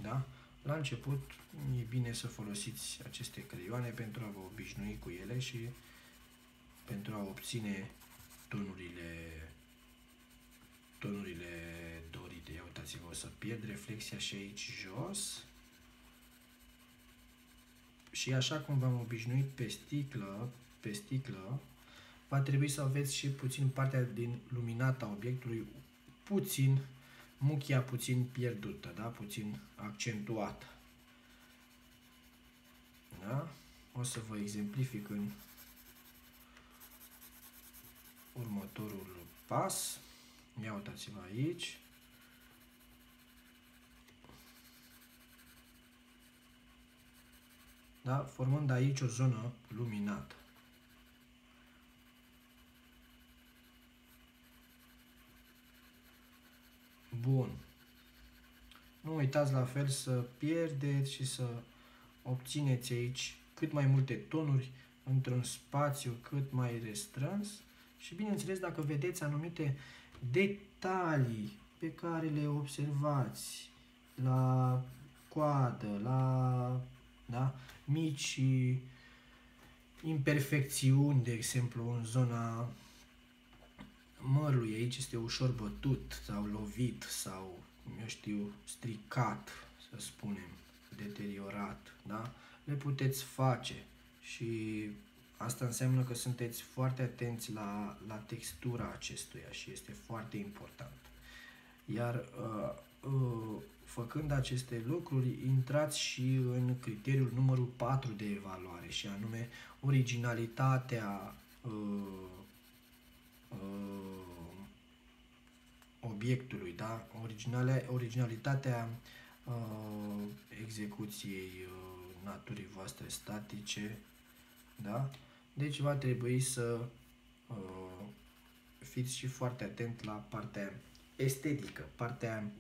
da? La început e bine să folosiți aceste creioane pentru a vă obișnui cu ele și pentru a obține tonurile dorite. Ia uitați-vă, o să pierd reflexia și aici jos. Și așa cum v-am obișnuit pe sticlă, va trebui să aveți și puțin partea din luminata obiectului, muchia puțin pierdută, da? Puțin accentuată. Da? O să vă exemplific în următorul pas. Ia uitați-vă aici. Da? Formând aici o zonă luminată. Bun. Nu uitați la fel să pierdeți și să obțineți aici cât mai multe tonuri într-un spațiu cât mai restrâns și, bineînțeles, dacă vedeți anumite detalii pe care le observați la coadă, da, mici imperfecțiuni, de exemplu, în zona mărului, aici este ușor bătut sau lovit sau, eu știu, stricat, să spunem, deteriorat, da? Le puteți face și asta înseamnă că sunteți foarte atenți la textura acestuia și este foarte important. Iar făcând aceste lucruri, intrați și în criteriul numărul 4 de evaluare, și anume originalitatea obiectului, da? Originalitatea execuției naturii voastre statice, da? Deci va trebui să fiți și foarte atent la partea estetică, partea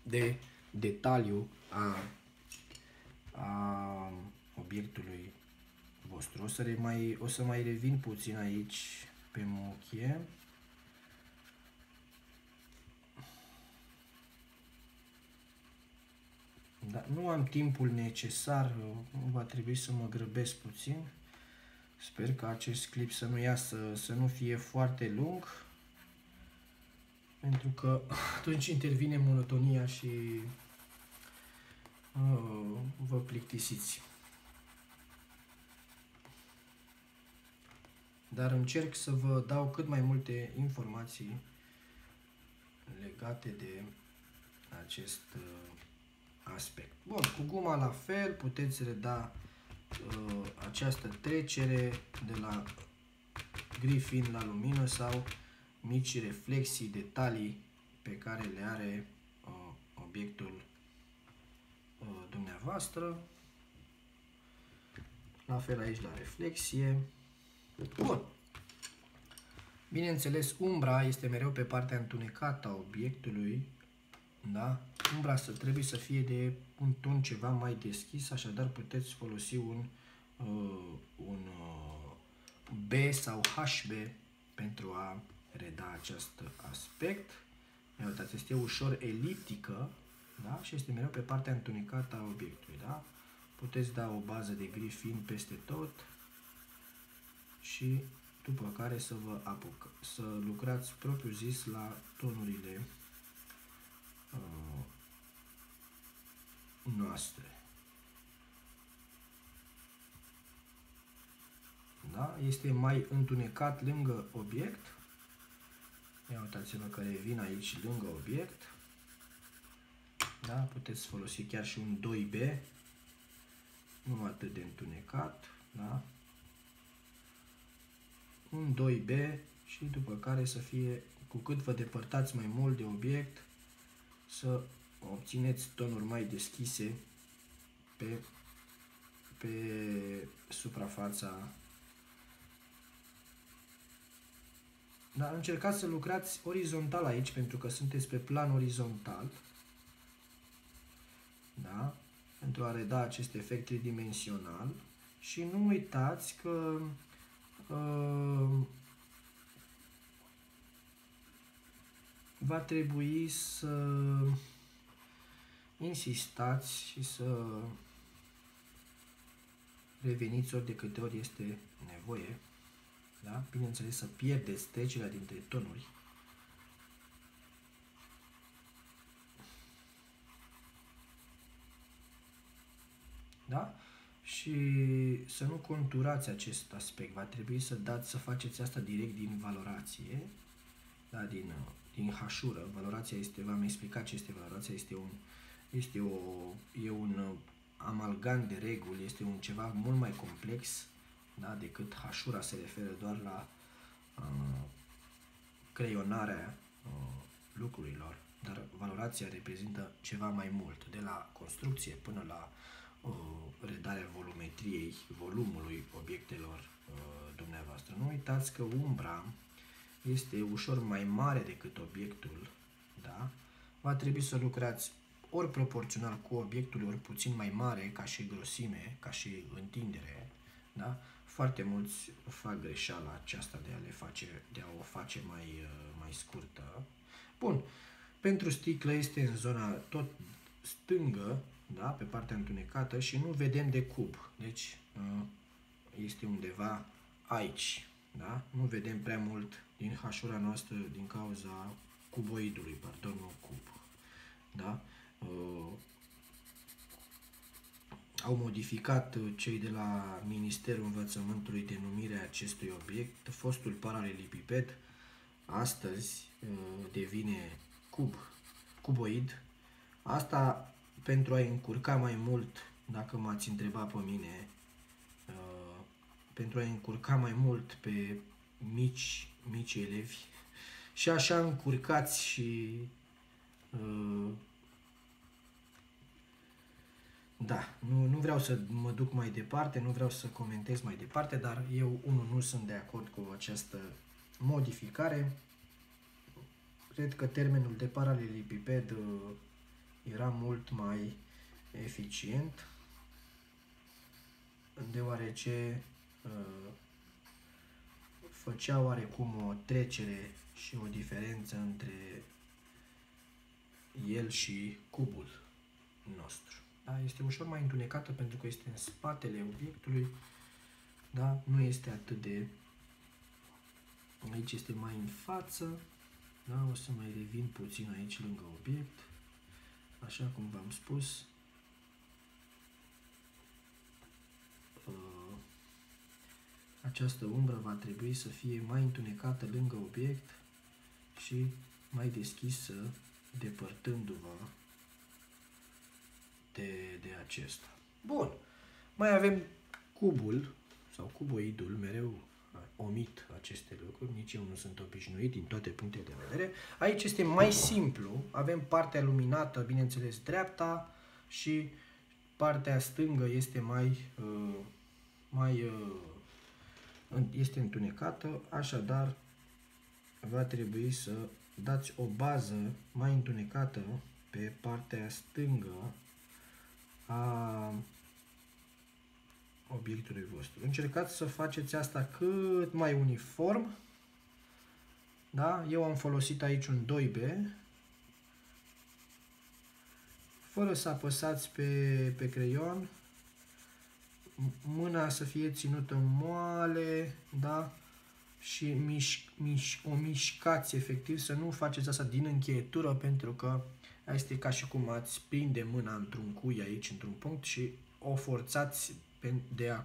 de detaliu a obiectului vostru. O să mai revin puțin aici pe muchie. Da, nu am timpul necesar, va trebui să mă grăbesc puțin. Sper că acest clip să nu iasă, să nu fie foarte lung, pentru că atunci intervine monotonia și vă plictisiți. Dar încerc să vă dau cât mai multe informații legate de acest aspect. Bun, cu guma la fel puteți reda această trecere de la gri fin la lumină sau mici reflexii, detalii pe care le are obiectul dumneavoastră. La fel aici la reflexie. Bun. Bineînțeles, umbra este mereu pe partea întunecată a obiectului, da? Umbra trebuie să fie de un ton ceva mai deschis, așadar puteți folosi un B sau HB pentru a reda acest aspect. Uitați, este ușor eliptică, da? Și este mereu pe partea întunecată a obiectului, da? Puteți da o bază de gri fin peste tot și după care să vă să lucrați propriu zis la tonurile noastre. Da? Este mai întunecat lângă obiect. Ia uitați-vă că revin aici lângă obiect. Da? Puteți folosi chiar și un 2B, nu atât de întunecat. Da? Un 2B și după care să fie, cu cât vă depărtați mai mult de obiect, să obțineți tonuri mai deschise pe suprafața. Dar încercați să lucrați orizontal aici, pentru că sunteți pe plan orizontal. Da? Pentru a reda acest efect tridimensional. Și nu uitați că va trebui să insistați și să reveniți ori de câte ori este nevoie. Da? Bineînțeles, să pierdeți trecerea dintre tonuri. Da? Și să nu conturați acest aspect. Va trebui să faceți asta direct din valorație, da? Din hașură. Valorația este, v-am explicat ce este valorația, e un amalgam de reguli, este un ceva mult mai complex, da? Decât hașura se referă doar la creionarea lucrurilor, dar valorația reprezintă ceva mai mult, de la construcție până la redarea volumetriei, volumului obiectelor dumneavoastră. Nu uitați că umbra este ușor mai mare decât obiectul, da? Va trebui să lucrați ori proporțional cu obiectul, ori puțin mai mare ca și grosime, ca și întindere, da? Foarte mulți fac greșeala aceasta de a o face mai scurtă. Bun, pentru sticlă este în zona tot stângă, da? Pe partea întunecată și nu vedem de cub, deci este undeva aici, da? Nu vedem prea mult din hașura noastră din cauza cuboidului, pardon, nu cub, da? Au modificat cei de la Ministerul Învățământului denumirea acestui obiect. Fostul paralelipiped astăzi devine cuboid. Asta pentru a-i încurca mai mult, dacă m-ați întrebat pe mine, pentru a-i încurca mai mult pe mici elevi și așa încurcați și da, nu vreau să mă duc mai departe, nu vreau să comentez mai departe, dar eu nu sunt de acord cu această modificare. Cred că termenul de paralelipiped era mult mai eficient, deoarece făcea oarecum o trecere și o diferență între el și cubul nostru. Da? Este ușor mai întunecată pentru că este în spatele obiectului, da? Nu este atât de... Aici este mai în față, da? O să mai revin puțin aici lângă obiect, așa cum v-am spus. Această umbră va trebui să fie mai întunecată lângă obiect și mai deschisă, depărtându-vă de acesta. Bun. Mai avem cubul sau cuboidul, mereu omit aceste lucruri, nici eu nu sunt obișnuit din toate punctele de vedere. Aici este mai simplu, avem partea luminată, bineînțeles dreapta, și partea stângă este este întunecată, așadar va trebui să dați o bază mai întunecată pe partea stângă a obiectului vostru. Încercați să faceți asta cât mai uniform. Da? Eu am folosit aici un 2B, fără să apăsați pe creion, mâna să fie ținută moale, da? Și o mișcați efectiv, să nu faceți asta din încheietură, pentru că este ca și cum ați prinde mâna într-un cui aici, într-un punct, și o forțați de a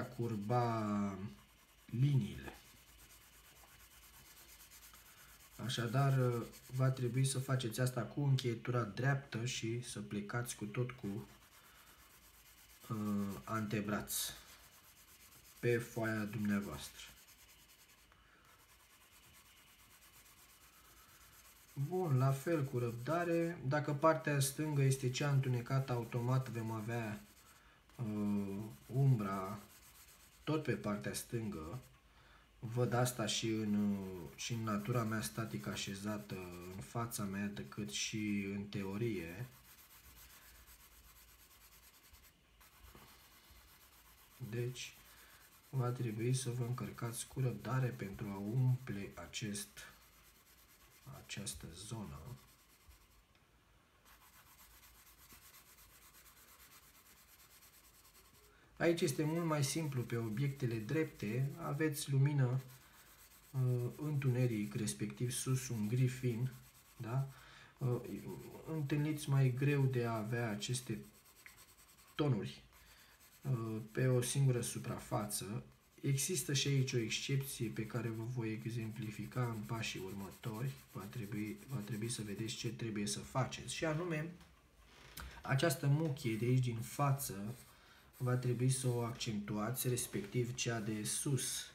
curba liniile. Așadar, va trebui să faceți asta cu încheietura dreaptă și să plecați cu tot cu antebraț pe foaia dumneavoastră. Bun, la fel cu răbdare. Dacă partea stângă este cea întunecată, automat vom avea umbra tot pe partea stângă. Văd asta și în natura mea statică așezată în fața mea, decât și în teorie. Deci, va trebui să vă încărcați cu răbdare pentru a umple această zonă. Aici este mult mai simplu, pe obiectele drepte aveți lumină, întuneric, respectiv sus un gri fin, da? Întâlniți mai greu de a avea aceste tonuri pe o singură suprafață. Există și aici o excepție pe care vă voi exemplifica în pașii următori. Va trebui să vedeți ce trebuie să faceți. Și anume, această muchie de aici din față va trebui să o accentuați, respectiv cea de sus.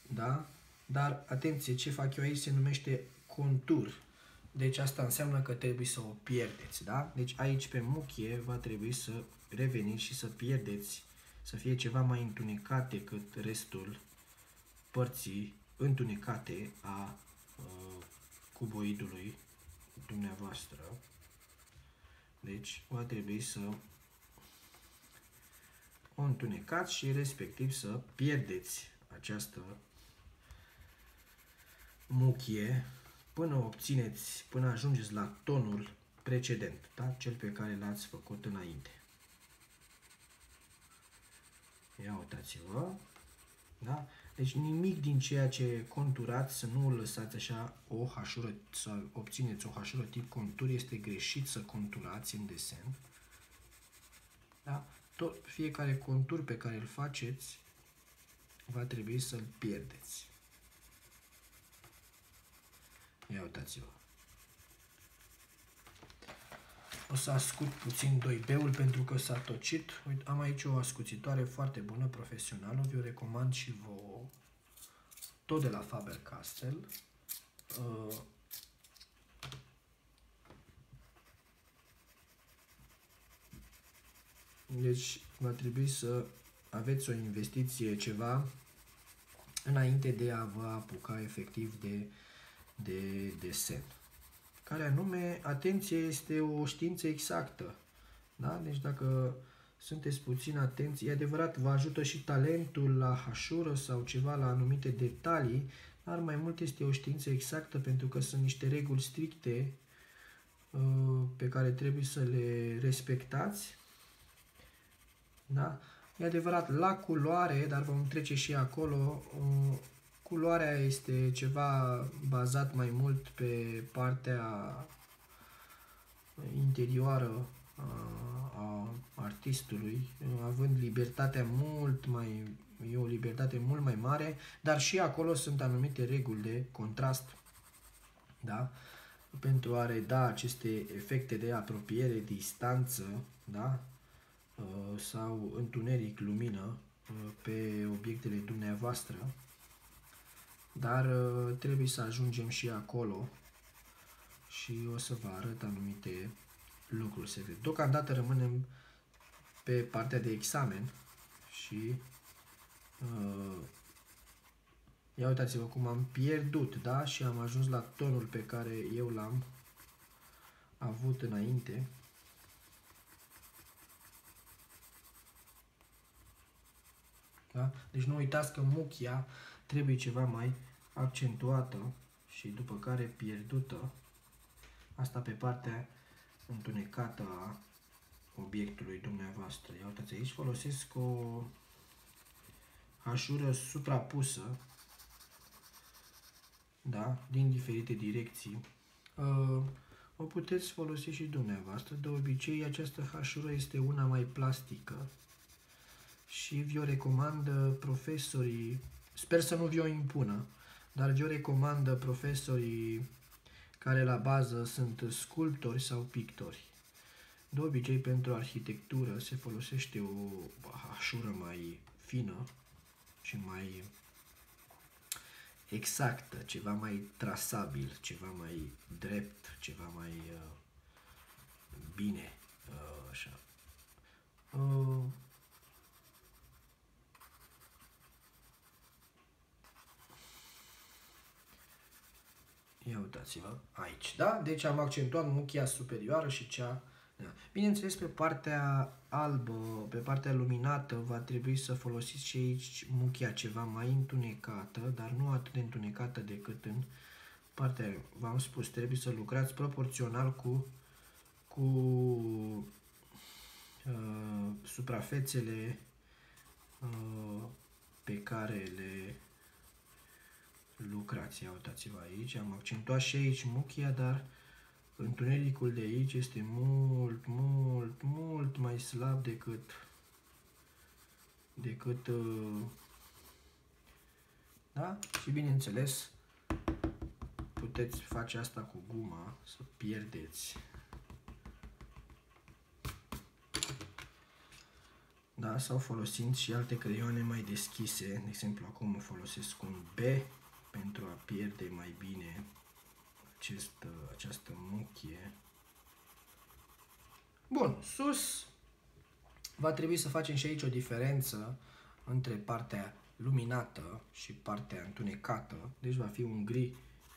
Da? Dar, atenție, ce fac eu aici se numește contur. Deci asta înseamnă că trebuie să o pierdeți. Da? Deci aici pe muchie va trebui să reveniți și să pierdeți, să fie ceva mai întunecat decât restul părții întunecate a cuboidului dumneavoastră. Deci va trebui să o întunecați și respectiv să pierdeți această muchie până ajungeți la tonul precedent, da? Cel pe care l-ați făcut înainte. Ia uitați-vă, da? Deci nimic din ceea ce conturați să nu o lăsați așa o hașură, să obțineți o hașură tip contur, este greșit să conturați în desen. Da? Fiecare contur pe care îl faceți va trebui să-l pierdeți. Ia uitați-vă. O să ascut puțin 2B-ul pentru că s-a tocit. Uite, am aici o ascuțitoare foarte bună, profesională. Vi-o recomand și vouă. Tot de la Faber-Castell. Deci va trebui să aveți o investiție ceva înainte de a vă apuca efectiv de desen. Care anume, atenție, este o știință exactă. Da? Deci dacă sunteți puțin atenți, e adevărat, vă ajută și talentul la hașură sau ceva la anumite detalii, dar mai mult este o știință exactă pentru că sunt niște reguli stricte pe care trebuie să le respectați. Da? E adevărat, la culoare, dar vom trece și acolo, culoarea este ceva bazat mai mult pe partea interioară a artistului, având libertatea e o libertate mult mai mare, dar și acolo sunt anumite reguli de contrast, da? Pentru a reda aceste efecte de apropiere, distanță, da? Sau întuneric, lumină pe obiectele dumneavoastră, dar trebuie să ajungem și acolo și o să vă arăt anumite lucruri secrete. Deocamdată rămânem pe partea de examen și ia uitați-vă cum am pierdut, da? Și am ajuns la tonul pe care eu l-am avut înainte. Da? Deci nu uitați că muchia trebuie ceva mai accentuată și după care pierdută. Asta pe partea întunecată a obiectului dumneavoastră. Ia uitați, aici folosesc o hașură suprapusă, da? Din diferite direcții. O puteți folosi și dumneavoastră. De obicei, această hașură este una mai plastică și vi-o recomandă profesorii, sper să nu vi-o impună, dar vi-o recomandă profesorii care la bază sunt sculptori sau pictori. De obicei, pentru arhitectură se folosește o hașură mai fină și mai exactă, ceva mai trasabil, ceva mai drept, ceva mai bine, așa. Ia uitați-vă aici, da? Deci am accentuat muchia superioară și cea... Da. Bineînțeles, pe partea albă, pe partea luminată, va trebui să folosiți și aici muchia ceva mai întunecată, dar nu atât de întunecată decât în partea, v-am spus, trebuie să lucrați proporțional cu suprafețele pe care le lucrați. Ia uitați-vă aici, am accentuat și aici muchia, dar întunericul de aici este mult mai slab decât da? Și bineînțeles puteți face asta cu guma, să pierdeți, da? Sau folosind și alte creioane mai deschise. De exemplu, acum folosesc un B pentru a pierde mai bine această muchie. Bun, sus va trebui să facem și aici o diferență între partea luminată și partea întunecată. Deci va fi un gri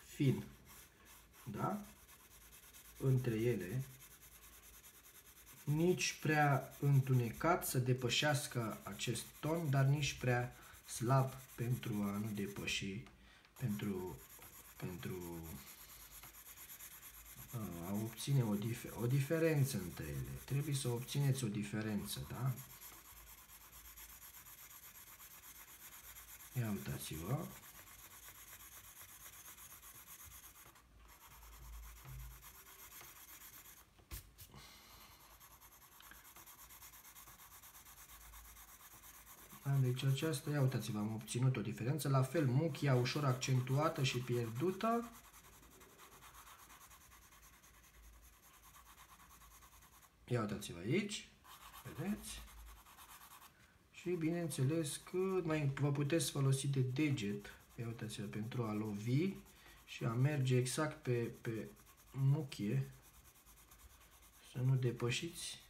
fin, da? Între ele, nici prea întunecat să depășească acest ton, dar nici prea slab pentru a nu depăși, pentru a obține o diferență între ele. Trebuie să obțineți o diferență, da? Ia uitați-vă. Deci aceasta, ia uitați-vă, am obținut o diferență. La fel, muchia ușor accentuată și pierdută. Ia uitați-vă aici, vedeți? Și bineînțeles cât mai vă puteți folosi de deget, ia uitați-vă, pentru a lovi și a merge exact pe muchie, să nu depășiți.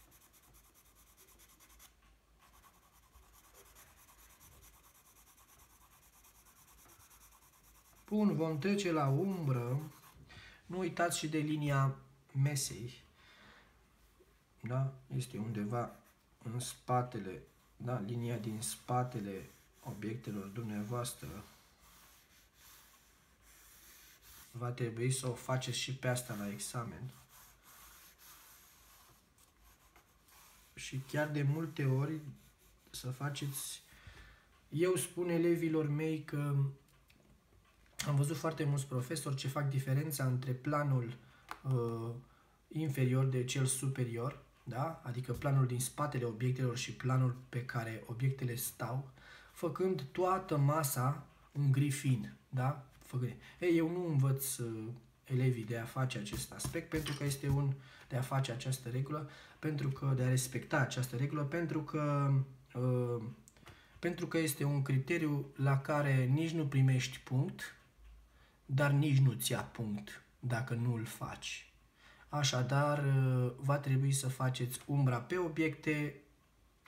Bun, vom trece la umbră. Nu uitați și de linia mesei. Da? Este undeva în spatele, da? Linia din spatele obiectelor dumneavoastră. Va trebui să o faceți și pe asta la examen. Și chiar de multe ori să faceți... Eu spun elevilor mei că am văzut foarte mulți profesori ce fac diferența între planul inferior de cel superior, da? Adică planul din spatele obiectelor și planul pe care obiectele stau, făcând toată masa un gri fin, da? Ei, eu nu învăț elevii de a face acest aspect, pentru că este de a face această regulă, de a respecta această regulă, pentru că este un criteriu la care nici nu primești punct, dar nici nu-ți ia punct dacă nu îl faci. Așadar, va trebui să faceți umbra pe obiecte,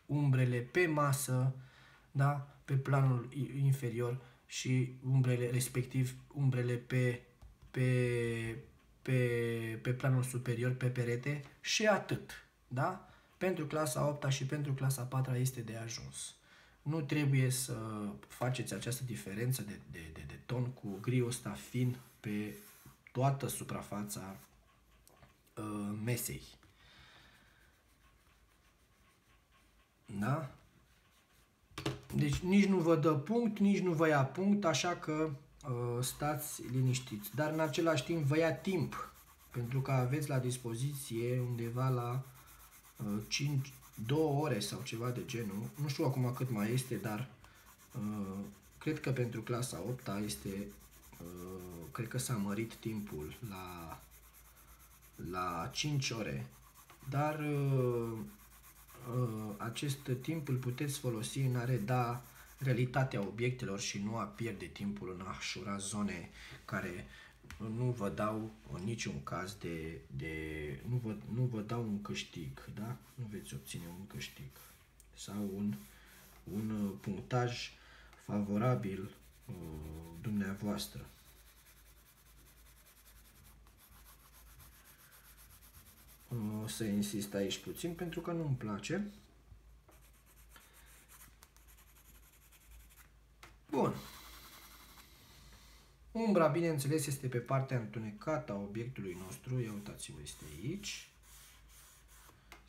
umbrele pe masă, da? Pe planul inferior și umbrele, respectiv umbrele pe planul superior, pe perete și atât. Da? Pentru clasa 8 și pentru clasa 4 este de ajuns. Nu trebuie să faceți această diferență de ton cu griul ăsta fin pe toată suprafața mesei. Da? Deci nici nu vă dă punct, nici nu vă ia punct, așa că stați liniștiți. Dar în același timp vă ia timp, pentru că aveți la dispoziție undeva la 2 ore sau ceva de genul. Nu știu acum cât mai este, dar cred că pentru clasa 8 este, cred că s-a mărit timpul la 5 ore. Dar acest timp îl puteți folosi în a reda realitatea obiectelor și nu a pierde timpul în a așura zone care nu vă dau în niciun caz nu vă dau un câștig, da? Nu veți obține un câștig sau un punctaj favorabil dumneavoastră. O să insist aici puțin pentru că nu-mi place. Bun. Umbra, bineînțeles, este pe partea întunecată a obiectului nostru. Ia uitați-vă, este aici.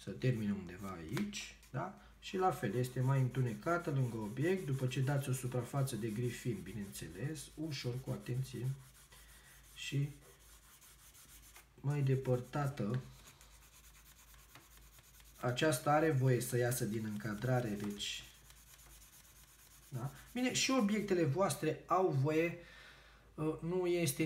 Să termină undeva aici, da? Și la fel, este mai întunecată lângă obiect, după ce dați o suprafață de gri fin, bineînțeles, ușor, cu atenție, și mai depărtată. Aceasta are voie să iasă din încadrare, deci... Da? Bine, și obiectele voastre au voie, nu este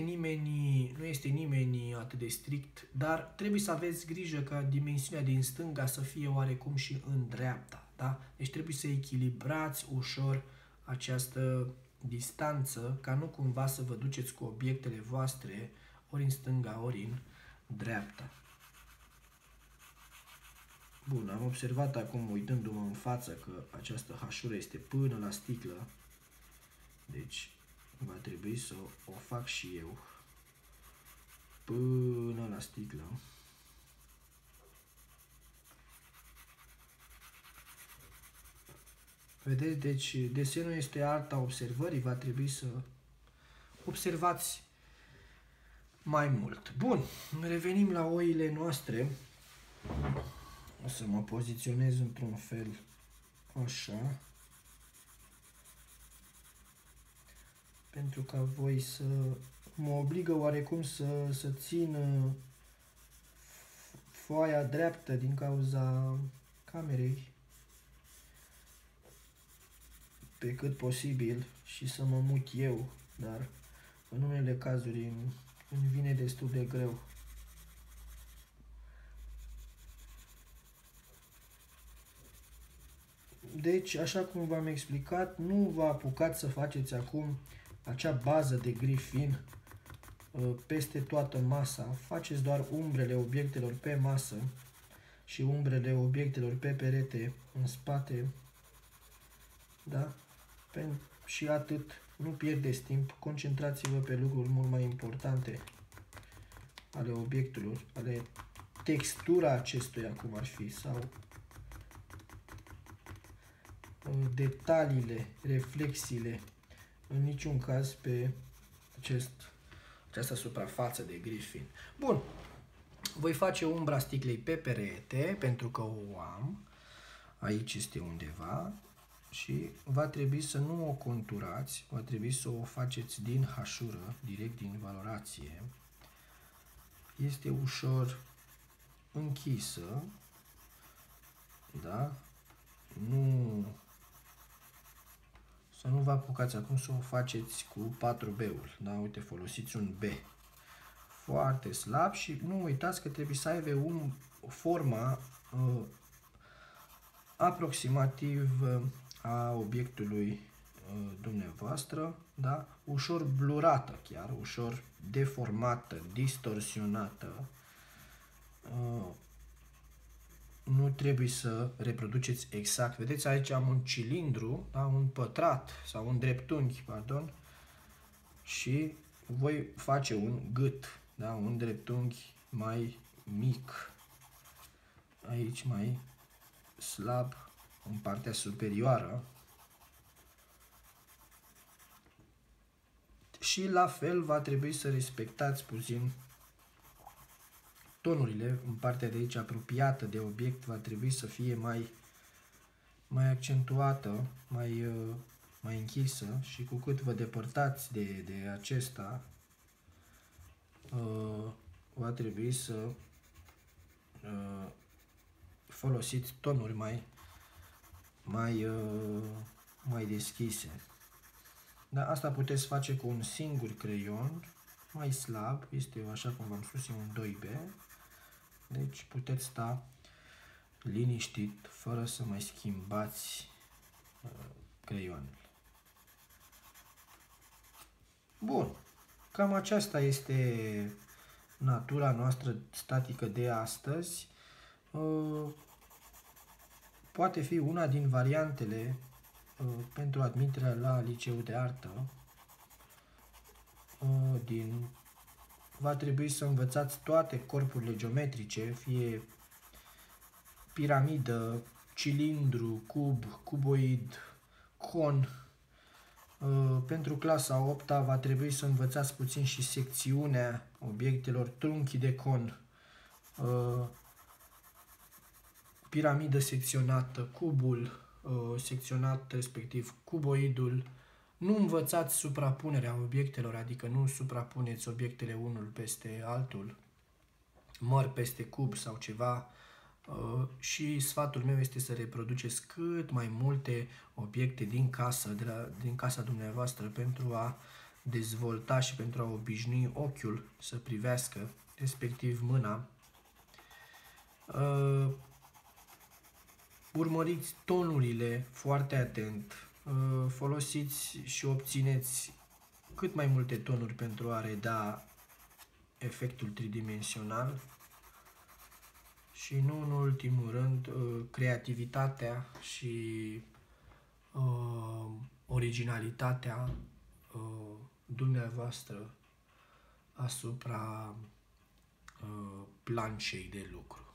nimeni atât de strict, dar trebuie să aveți grijă ca dimensiunea din stânga să fie oarecum și în dreapta. Da? Deci trebuie să echilibrați ușor această distanță, ca nu cumva să vă duceți cu obiectele voastre ori în stânga, ori în dreapta. Bun, am observat acum, uitându-mă în față, că această hașură este până la sticlă. Deci va trebui să o fac și eu până la sticlă. Vedeți? Deci desenul este arta observării, va trebui să observați mai mult. Bun, revenim la oile noastre. O să mă poziționez într-un fel așa, pentru ca voi să mă obligă oarecum să țin foaia dreaptă din cauza camerei. pe cât posibil și să mă mut eu, dar în unele cazuri îmi vine destul de greu. Deci, așa cum v-am explicat, nu vă apucați să faceți acum acea bază de grifin peste toată masa. Faceți doar umbrele obiectelor pe masă și umbrele obiectelor pe perete în spate. Da? Și atât. Nu pierdeți timp. Concentrați-vă pe lucruri mult mai importante ale obiectelor, ale textura acestuia, cum ar fi, sau detaliile, reflexiile, în niciun caz pe această suprafață de grifin. Bun, voi face umbra sticlei pe perete, pentru că o am, aici este undeva, și va trebui să nu o conturați, va trebui să o faceți din hașură, direct din valorație. Este ușor închisă, da? Să nu vă apucați acum să o faceți cu 4B-ul, da? Uite, folosiți un B foarte slab și nu uitați că trebuie să aibă forma aproximativ a obiectului dumneavoastră, da? Ușor blurată chiar, ușor deformată, distorsionată. Nu trebuie să reproduceți exact. Vedeți, aici am un cilindru, da? Un pătrat sau un dreptunghi, pardon, și voi face un gât, da? Un dreptunghi mai mic, aici mai slab, în partea superioară. Și la fel va trebui să respectați puțin tonurile. În partea de aici apropiată de obiect va trebui să fie mai accentuată, mai închisă, și cu cât vă depărtați de acesta, va trebui să folosiți tonuri mai deschise. Dar asta puteți face cu un singur creion, mai slab, este, așa cum v-am spus, un 2B. Deci puteți sta liniștit, fără să mai schimbați creionul. Bun, cam aceasta este natura noastră statică de astăzi. Poate fi una din variantele pentru admiterea la liceul de artă. Va trebui să învățați toate corpurile geometrice, fie piramidă, cilindru, cub, cuboid, con. Pentru clasa 8-a va trebui să învățați puțin și secțiunea obiectelor, trunchi de con, piramidă secționată, cubul secționat, respectiv cuboidul. Nu învățați suprapunerea obiectelor, adică nu suprapuneți obiectele unul peste altul, măr peste cub sau ceva. Și sfatul meu este să reproduceți cât mai multe obiecte din casă, din casa dumneavoastră, pentru a dezvolta și pentru a obișnui ochiul să privească, respectiv mâna. Urmăriți tonurile foarte atent, folosiți și obțineți cât mai multe tonuri pentru a reda efectul tridimensional. Și nu în ultimul rând, creativitatea și originalitatea dumneavoastră asupra planșei de lucru.